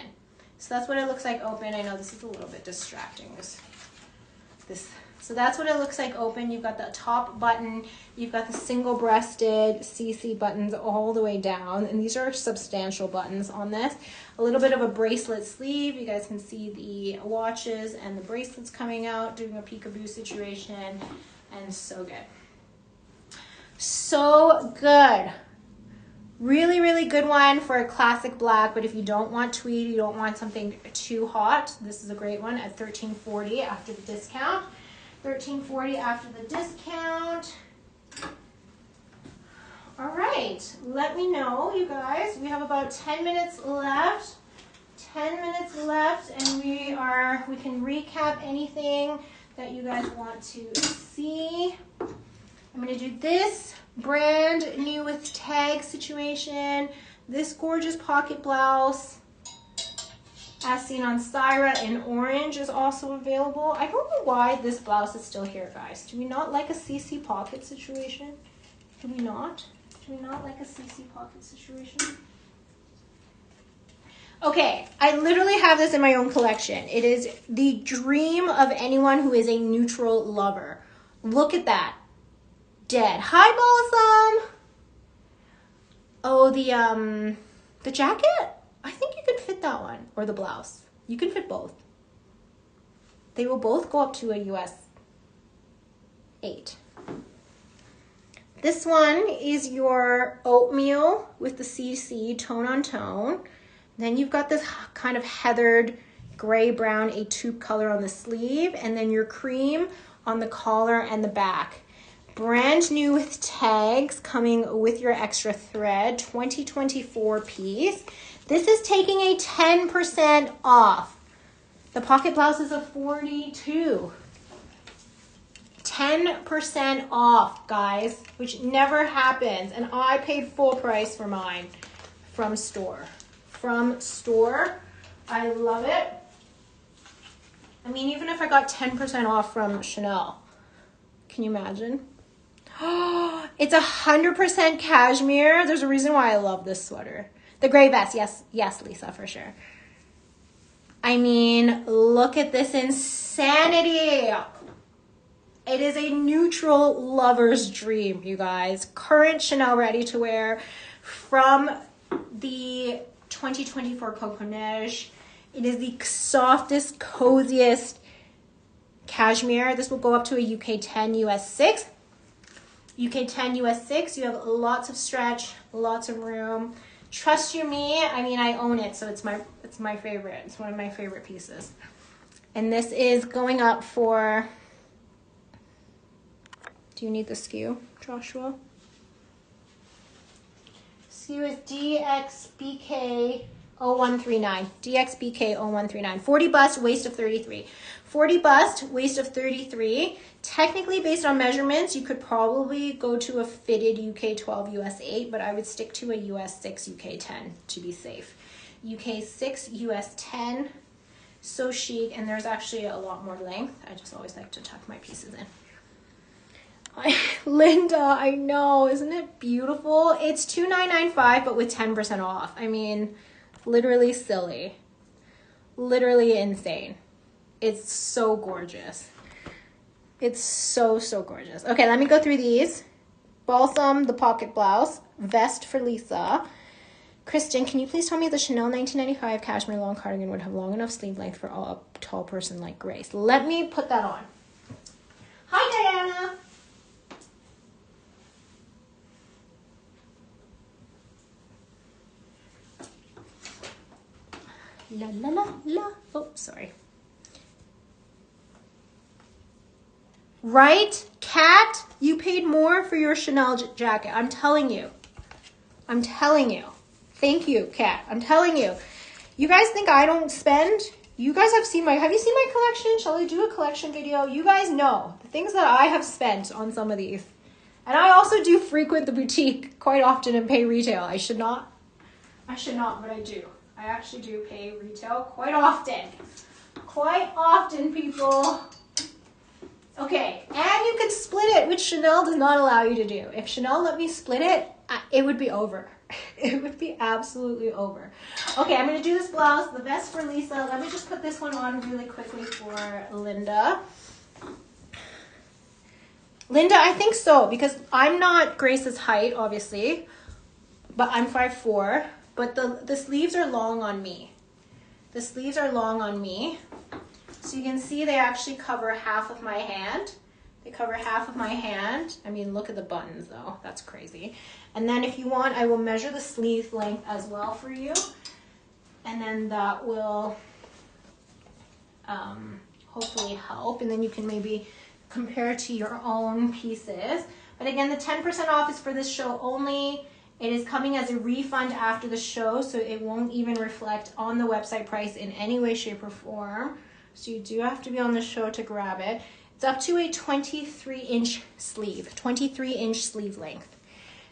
So that's what it looks like open. I know this is a little bit distracting. So that's what it looks like open. You've got the top button, you've got the single-breasted CC buttons all the way down, and these are substantial buttons on this. A little bit of a bracelet sleeve. You guys can see the watches and the bracelets coming out, doing a peekaboo situation, and so good. So good. Really, really good one for a classic black, but if you don't want tweed, you don't want something too hot, this is a great one at $13.40 after the discount. $13.40 after the discount. All right, let me know, you guys. We have about 10 minutes left. 10 minutes left, and we can recap anything that you guys want to see. I'm gonna do this brand new with tag situation, this gorgeous pocket blouse, as seen on Syra in orange, is also available. I don't know why this blouse is still here, guys. Do we not like a CC pocket situation? Do we not? Do we not like a CC pocket situation? Okay, I literally have this in my own collection. It is the dream of anyone who is a neutral lover. Look at that. Dead. Hi, Balsam. Oh, the jacket? I think you could fit that one, or the blouse. You can fit both. They will both go up to a US 8. This one is your oatmeal with the CC tone on tone. Then you've got this kind of heathered gray brown a taupe color on the sleeve, and then your cream on the collar and the back. Brand new with tags, coming with your extra thread, 2024 piece. This is taking a 10% off. The pocket blouse is a 42. 10% off, guys, which never happens. And I paid full price for mine from store. From store. I love it. I mean, even if I got 10% off from Chanel, can you imagine? It's 100% cashmere. There's a reason why I love this sweater. The gray vest, yes, Lisa, for sure. I mean, look at this insanity. It is a neutral lover's dream, you guys. Current Chanel ready to wear from the 2024 Coco Neige. It is the softest, coziest cashmere. This will go up to a UK 10 US 6. UK 10 US 6, you have lots of stretch, lots of room. Trust you me, I mean, I own it, so it's my favorite. It's one of my favorite pieces. And this is going up for, do you need the SKU, Joshua? SKU is DXBK 0139. DXBK 0139. 40 bust, waist of 33. 40 bust, waist of 33. Technically, based on measurements, you could probably go to a fitted UK 12 US 8, but I would stick to a US 6 UK 10 to be safe. UK 6 US 10, so chic, and there's actually a lot more length. I just always like to tuck my pieces in. Linda, I know, isn't it beautiful? It's $2,995, but with 10% off. I mean, literally silly, literally insane. It's so gorgeous. It's so, so gorgeous. Okay, let me go through these. Balsam, the pocket blouse. Vest for Lisa. Kirsten, can you please tell me if the Chanel 1995 cashmere long cardigan would have long enough sleeve length for a tall person like Grace? Let me put that on. Hi, La la la la. Oh, sorry. Right? Kat, you paid more for your Chanel jacket. I'm telling you. I'm telling you. Thank you, Kat. I'm telling you. You guys think I don't spend? You guys have you seen my collection? Shall I do a collection video? You guys know the things that I have spent on some of these. And I also do frequent the boutique quite often and pay retail. I should not, but I do. I actually do pay retail quite often. Quite often, people. Okay, and you can split it, which Chanel does not allow you to do. If Chanel let me split it, it would be over. It would be absolutely over. Okay, I'm going to do this blouse, the vest for Lisa. Let me just put this one on really quickly for Linda. Linda, I think so, because I'm not Grace's height, obviously, but I'm 5'4", but the sleeves are long on me. The sleeves are long on me. So you can see they actually cover half of my hand. They cover half of my hand. I mean, look at the buttons though. That's crazy. And then if you want, I will measure the sleeve length as well for you. And then that will hopefully help. And then you can maybe compare to your own pieces. But again, the 10% off is for this show only. It is coming as a refund after the show, so it won't even reflect on the website price in any way, shape, or form. So you do have to be on the show to grab it. It's up to a 23-inch sleeve, 23-inch sleeve length.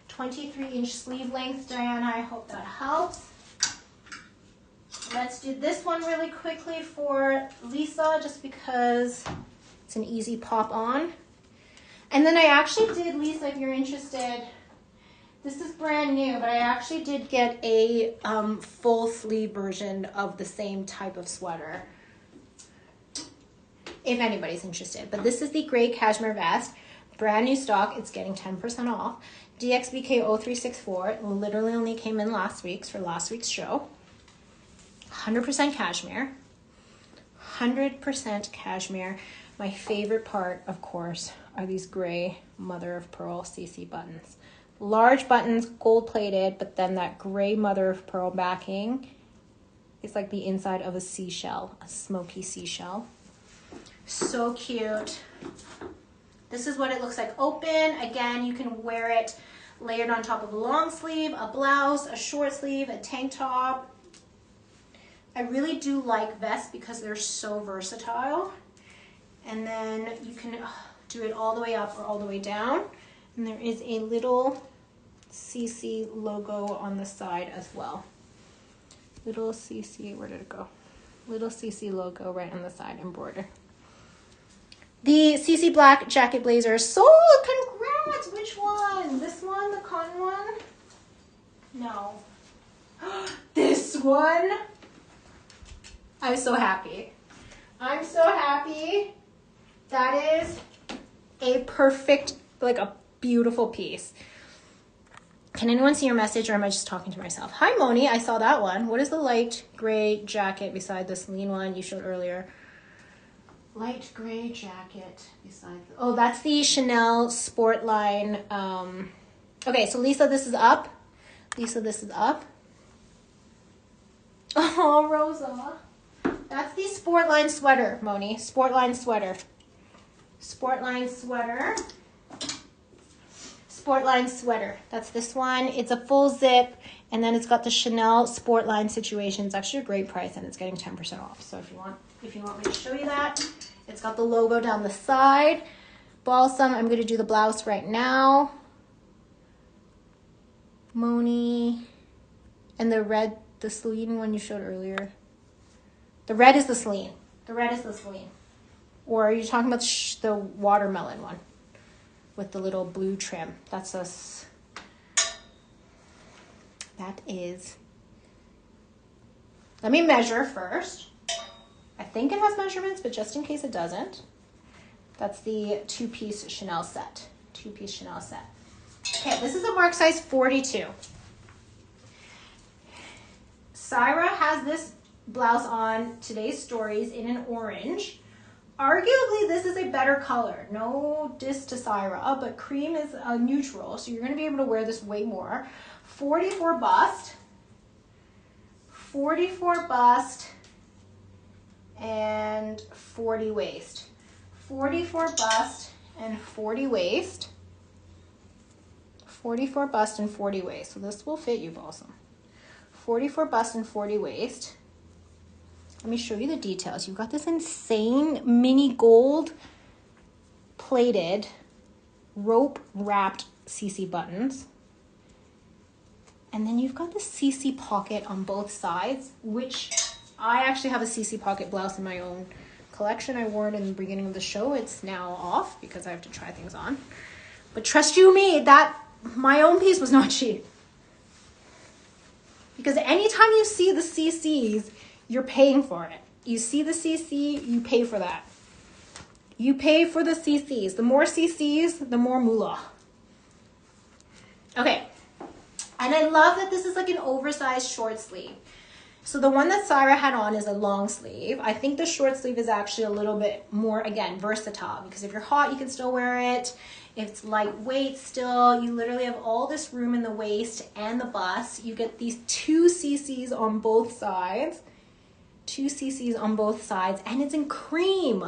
23-inch sleeve length, Diana, I hope that helps. Let's do this one really quickly for Lisa, just because it's an easy pop on. And then I actually did, Lisa, if you're interested, this is brand new, but I actually did get a full sleeve version of the same type of sweater, if anybody's interested. But this is the gray cashmere vest, brand new stock. It's getting 10% off. DXBK 0364, it literally only came in last week's for last week's show. 100% cashmere. 100% cashmere. My favorite part, of course, are these gray mother of pearl CC buttons. Large buttons, gold plated, but then that gray mother of pearl backing is like the inside of a seashell, a smoky seashell. So cute. This is what it looks like open. Again, you can wear it layered on top of a long sleeve, a blouse, a short sleeve, a tank top. I really do like vests because they're so versatile. And then you can do it all the way up or all the way down. And there is a little CC logo on the side as well. Little CC, where did it go? Little CC logo right on the side, embroider. The CC black jacket blazer sold. Congrats. Which one? This one, the cotton one? No. This one? I'm so happy. I'm so happy. That is a perfect, like a beautiful piece. Can anyone see your message, or am I just talking to myself? Hi, Moni. I saw that one. What is the light gray jacket beside the Celine one you showed earlier? Light gray jacket beside the, oh, that's the Chanel Sportline. Okay, so Lisa, this is up. Lisa, this is up. Oh, Rosa. That's the Sportline sweater, Moni. Sportline sweater. Sportline sweater. Sportline sweater. That's this one. It's a full zip, and then it's got the Chanel Sportline situation. It's actually a great price, and it's getting 10% off. So if you want me to show you that, it's got the logo down the side. Balsam. I'm going to do the blouse right now. Moni. And the red, the Celine one you showed earlier. The red is the Celine. The red is the Celine. Or are you talking about the watermelon one with the little blue trim? That's us. That is. Let me measure first. I think it has measurements, but just in case it doesn't. That's the two-piece Chanel set. Two-piece Chanel set. Okay, this is a mark size 42. Syra has this blouse on today's stories in an orange. Arguably, this is a better color. No diss to Syra, but cream is a neutral, so you're going to be able to wear this way more. 44 bust. 44 bust and 40 waist. 44 bust and 40 waist. 44 bust and 40 waist. So this will fit you, Balsam. 44 bust and 40 waist. Let me show you the details. You've got this insane mini gold plated rope wrapped CC buttons. And then you've got the CC pocket on both sides, which I actually have a CC pocket blouse in my own collection. I wore it in the beginning of the show. It's now off because I have to try things on. But trust you me, that my own piece was not cheap. Because anytime you see the CCs, you're paying for it. You see the CC, you pay for that. You pay for the CCs. The more CCs, the more moolah. Okay. And I love that this is like an oversized short sleeve. So the one that Syra had on is a long sleeve. I think the short sleeve is actually a little bit more, again, versatile. Because if you're hot, you can still wear it. If it's lightweight still, you literally have all this room in the waist and the bust. You get these 2 CCs on both sides. 2 CCs on both sides. And it's in cream.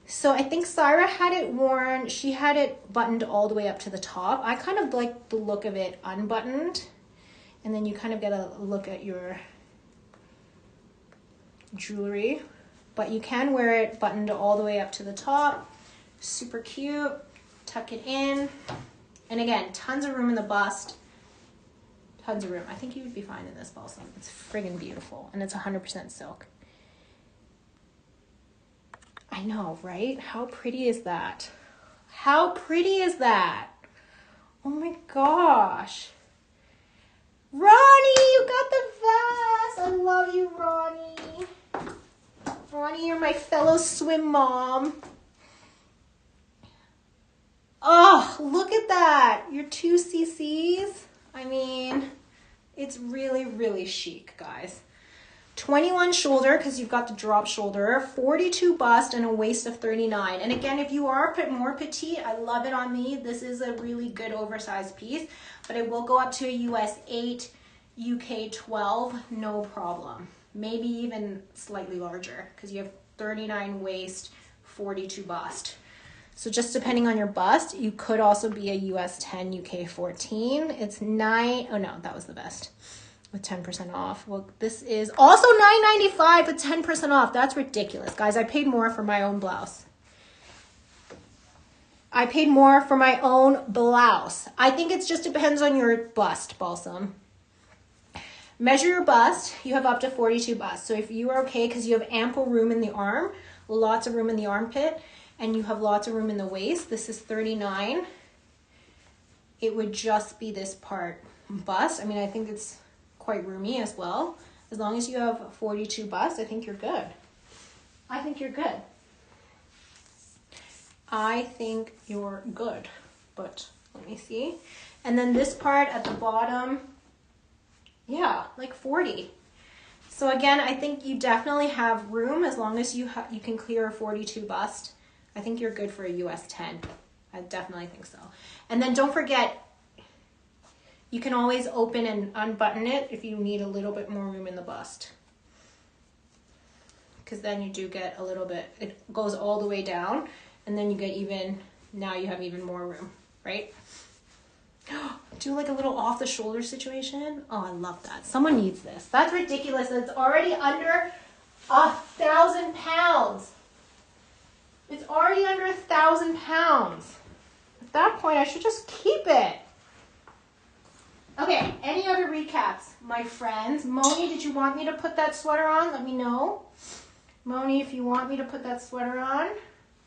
So I think Syra had it worn, she had it buttoned all the way up to the top. I kind of like the look of it unbuttoned. And then you kind of get a look at your jewelry. But you can wear it buttoned all the way up to the top. Super cute. Tuck it in. And again, tons of room in the bust. Tons of room. I think you would be fine in this, Balsam. It's friggin' beautiful. And it's 100% silk. I know, right? How pretty is that? How pretty is that? Oh my gosh. Ronnie, you got the vest. I love you, Ronnie. Ronnie, you're my fellow swim mom. Oh, look at that. Your 2 CCs. I mean, it's really, really chic, guys. 21 shoulder, because you've got the drop shoulder, 42 bust, and a waist of 39. And again, if you are more petite, I love it on me. This is a really good oversized piece, but it will go up to a US 8, UK 12, no problem. Maybe even slightly larger, because you have 39 waist, 42 bust. So just depending on your bust, you could also be a US 10, UK 14. It's 9, oh no, that was the best. With 10% off. Well, this is also $9.95 with 10% off. That's ridiculous. Guys, I paid more for my own blouse. I paid more for my own blouse. I think it just depends on your bust, Balsam. Measure your bust. You have up to 42 bust. So if you are okay, because you have ample room in the arm, lots of room in the armpit, and you have lots of room in the waist, this is 39. It would just be this part bust. I mean, I think it's quite roomy as well. As long as you have 42 bust, I think you're good. I think you're good. I think you're good. But let me see. And then this part at the bottom, yeah, like 40. So again, I think you definitely have room as long as you can clear a 42 bust. I think you're good for a US 10. I definitely think so. And then don't forget, you can always open and unbutton it if you need a little bit more room in the bust. Because then you do get a little bit, it goes all the way down, and then you get even, now you have even more room, right? Do like a little off the shoulder situation. Oh, I love that. Someone needs this. That's ridiculous. It's already under 1,000 pounds. It's already under 1,000 pounds. At that point, I should just keep it. Okay, any other recaps, my friends? Moni, did you want me to put that sweater on? Let me know. Moni, if you want me to put that sweater on,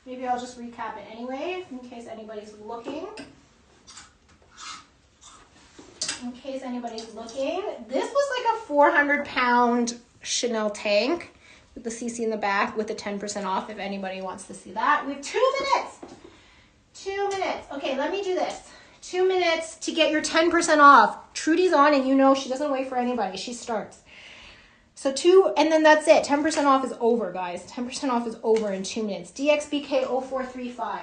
maybe I'll just recap it anyway, in case anybody's looking. In case anybody's looking. This was like a 400-pound Chanel tank with the CC in the back with the 10% off if anybody wants to see that. We have 2 minutes. 2 minutes. Okay, let me do this. 2 minutes to get your 10% off. Trudy's on, and you know she doesn't wait for anybody. She starts. So 2, and then that's it. 10% off is over, guys. 10% off is over in 2 minutes. DXBK0435.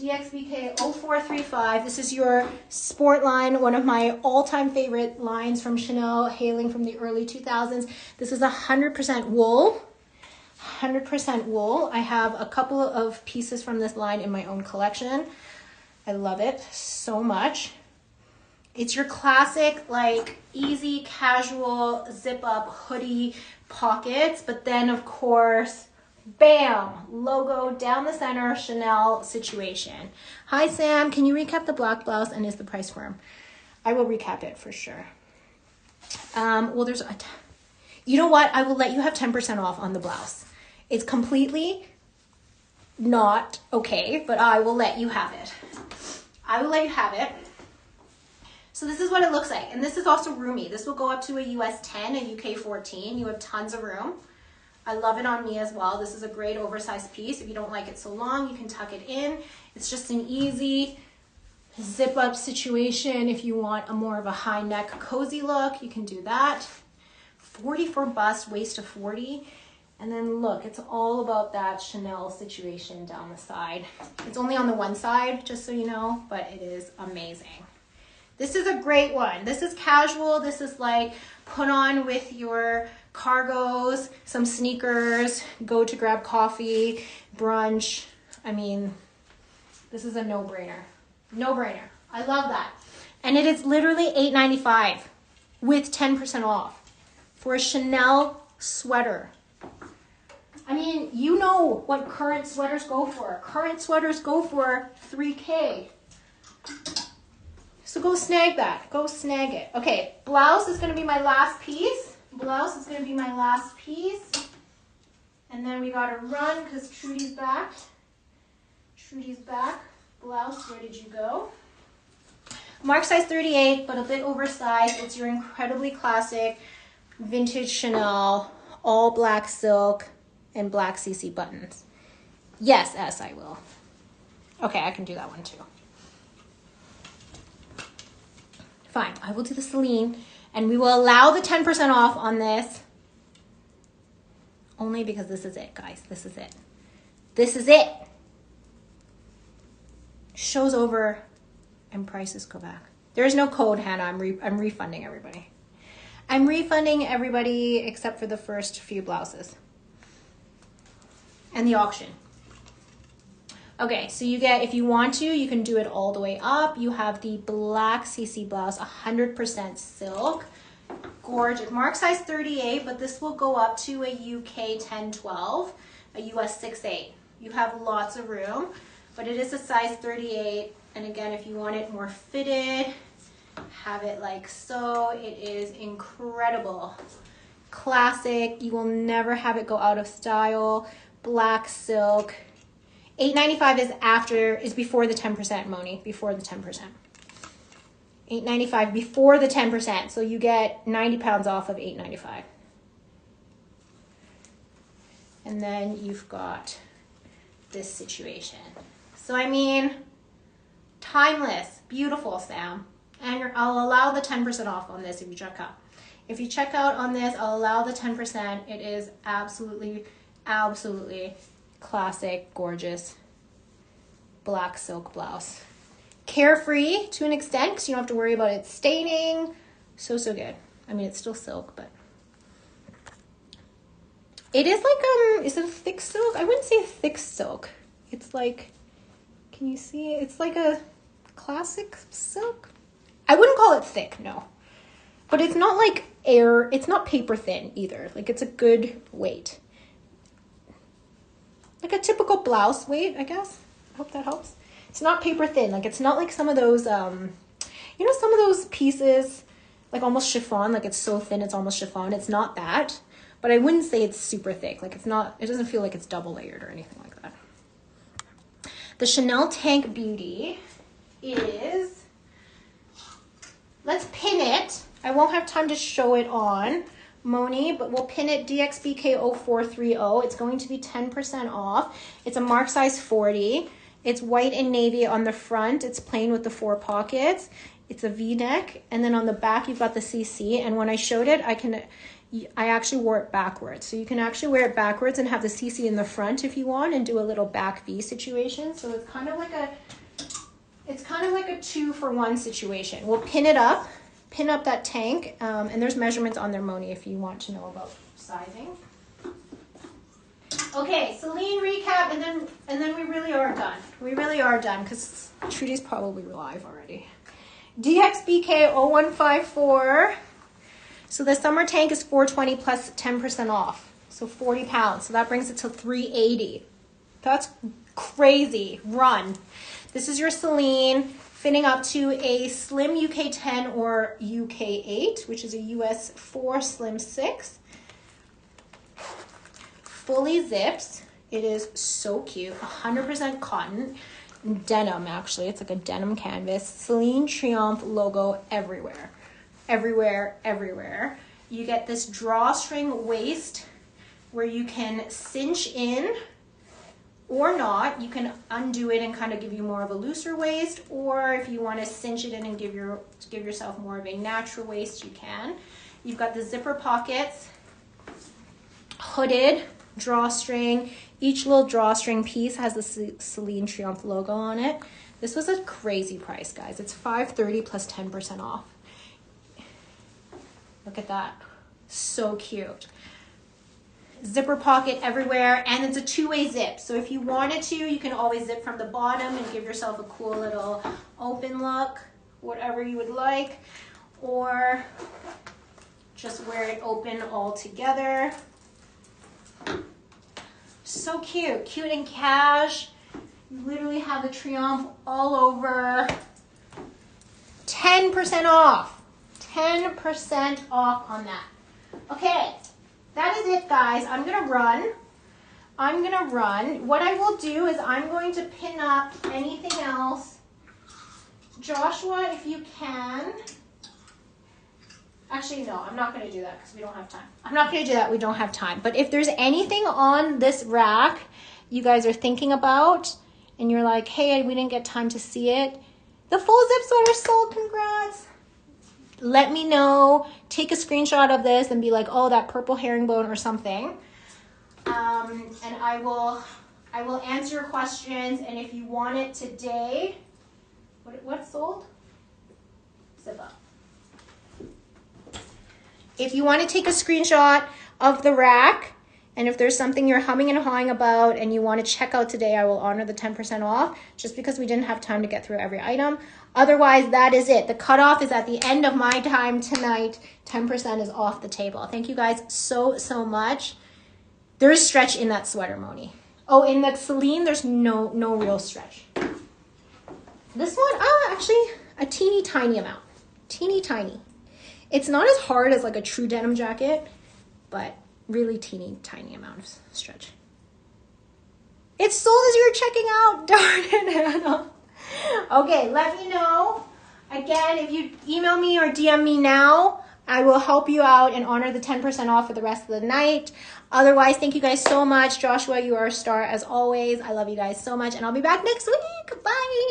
DXBK 0435. This is your sport line, one of my all-time favorite lines from Chanel, hailing from the early 2000s. This is 100% wool. 100% wool. I have a couple of pieces from this line in my own collection. I love it so much. It's your classic, like, easy, casual, zip-up hoodie pockets, but then, of course, bam, logo down the center, Chanel situation. Hi, Sam. Can you recap the black blouse and is the price firm? I will recap it for sure. Well, there's a... You know what? I will let you have 10% off on the blouse. It's completely not okay, but I will let you have it. I will let you have it. So this is what it looks like. And this is also roomy. This will go up to a US 10, a UK 14. You have tons of room. I love it on me as well. This is a great oversized piece. If you don't like it so long, you can tuck it in. It's just an easy zip up situation. If you want a more of a high neck cozy look, you can do that. 40 for bust, waist to 40. And then look, it's all about that Chanel situation down the side. It's only on the one side, just so you know, but it is amazing. This is a great one. This is casual. This is like put on with your cargos, some sneakers, go to grab coffee, brunch. I mean, this is a no-brainer. No-brainer. I love that. And it is literally $8.95 with 10% off for a Chanel sweater. I mean, you know what current sweaters go for. Current sweaters go for $3K. So go snag that. Go snag it. Okay, blouse is going to be my last piece. Blouse is going to be my last piece. And then we got to run because Trudy's back. Trudy's back. Blouse, where did you go? Mark size 38, but a bit oversized. It's your incredibly classic vintage Chanel, all black silk and black CC buttons. Yes, S, I will. Okay, I can do that one too. Fine, I will do the Celine, and we will allow the 10% off on this only because this is it, guys. This is it. This is it. Show's over and prices go back. There is no code, Hannah. I'm refunding everybody. I'm refunding everybody except for the first few blouses and the auction. Okay, so you get, if you want to, you can do it all the way up. You have the black CC blouse, 100% silk. Gorgeous. Mark size 38, but this will go up to a UK 10-12, a US 6-8. You have lots of room, but it is a size 38. And again, if you want it more fitted, have it like so. It is incredible. Classic. You will never have it go out of style. Black silk. $8.95 is before the 10%, Moni, before the 10%. $8.95 before the 10%, so you get 90 pounds off of $8.95. And then you've got this situation. So I mean, timeless, beautiful, Sam. And I'll allow the 10% off on this if you check out. If you check out on this, I'll allow the 10%. It is absolutely, absolutely classic, gorgeous black silk blouse. Carefree to an extent because you don't have to worry about it staining. So good. I mean, it's still silk, but it is like, is it a thick silk? I wouldn't say thick silk. It's like, can you see it? It's like a classic silk. I wouldn't call it thick, no. But it's not like it's not paper thin either. Like it's a good weight. Like a typical blouse weight, I guess. I hope that helps. It's not paper thin. Like it's not like some of those, you know, some of those pieces, like almost chiffon, like it's so thin it's almost chiffon. It's not that, but I wouldn't say it's super thick. Like it's not, it doesn't feel like it's double layered or anything like that. The Chanel Tank Beauty is, let's pin it. I won't have time to show it on Moni, but we'll pin it DXBK0430. It's going to be 10% off. It's a mark size 40. It's white and navy on the front. It's plain with the 4 pockets. It's a V-neck, and then on the back you've got the CC, and when I showed it, I actually wore it backwards. So you can actually wear it backwards and have the CC in the front if you want and do a little back V situation. So it's kind of like a 2-for-1 situation. We'll pin up that tank, and there's measurements on there, Moni, if you want to know about sizing. Okay, Celine recap, and then we really are done. We really are done because Trudy's probably live already. DXBK 0154. So the summer tank is $420 plus 10% off. So 40 pounds. So that brings it to $380. That's crazy. Run. This is your Celine fitting up to a slim UK 10 or UK 8, which is a US 4 slim 6. Fully zips. It is so cute. 100% cotton. Denim, actually. It's like a denim canvas. Celine Triomphe logo everywhere. Everywhere, everywhere. You get this drawstring waist where you can cinch in or not. You can undo it and kind of give you more of a looser waist, or if you want to cinch it in and give yourself more of a natural waist, you can. You've got the zipper pockets, hooded drawstring. Each little drawstring piece has the Celine Triomphe logo on it. This was a crazy price, guys. It's $530 plus 10% off. Look at that. So cute. Zipper pocket everywhere, and it's a two-way zip. So if you wanted to, you can always zip from the bottom and give yourself a cool little open look, whatever you would like, or just wear it open all together. So cute. Cute and cash. You literally have the Triomphe all over. 10% off. 10% off on that. Okay, that is it, guys. I'm gonna run. What I will do is I'm going to pin up anything else. Joshua, if you can. Actually, no, I'm not going to do that because we don't have time. I'm not going to do that. We don't have time. But if there's anything on this rack you guys are thinking about and you're like, hey, we didn't get time to see it, the full zip sweater sold. Congrats. Let me know. Take a screenshot of this and be like, oh, that purple herringbone or something. And I will answer your questions. And if you want it today, what sold? Zip up. If you want to take a screenshot of the rack, and if there's something you're humming and hawing about and you want to check out today, I will honor the 10% off just because we didn't have time to get through every item. Otherwise, that is it. The cutoff is at the end of my time tonight. 10% is off the table. Thank you guys so, so much. There is stretch in that sweater, Moni. Oh, in the Celine, there's no real stretch. This one, actually, a teeny tiny amount. Teeny tiny. It's not as hard as like a true denim jacket, but really teeny tiny amount of stretch. It's sold as you're checking out. Darn it, Hannah. Okay, let me know. Again, if you email me or DM me now, I will help you out and honor the 10% off for the rest of the night. Otherwise, thank you guys so much. Joshua, you are a star as always. I love you guys so much, and I'll be back next week. Bye.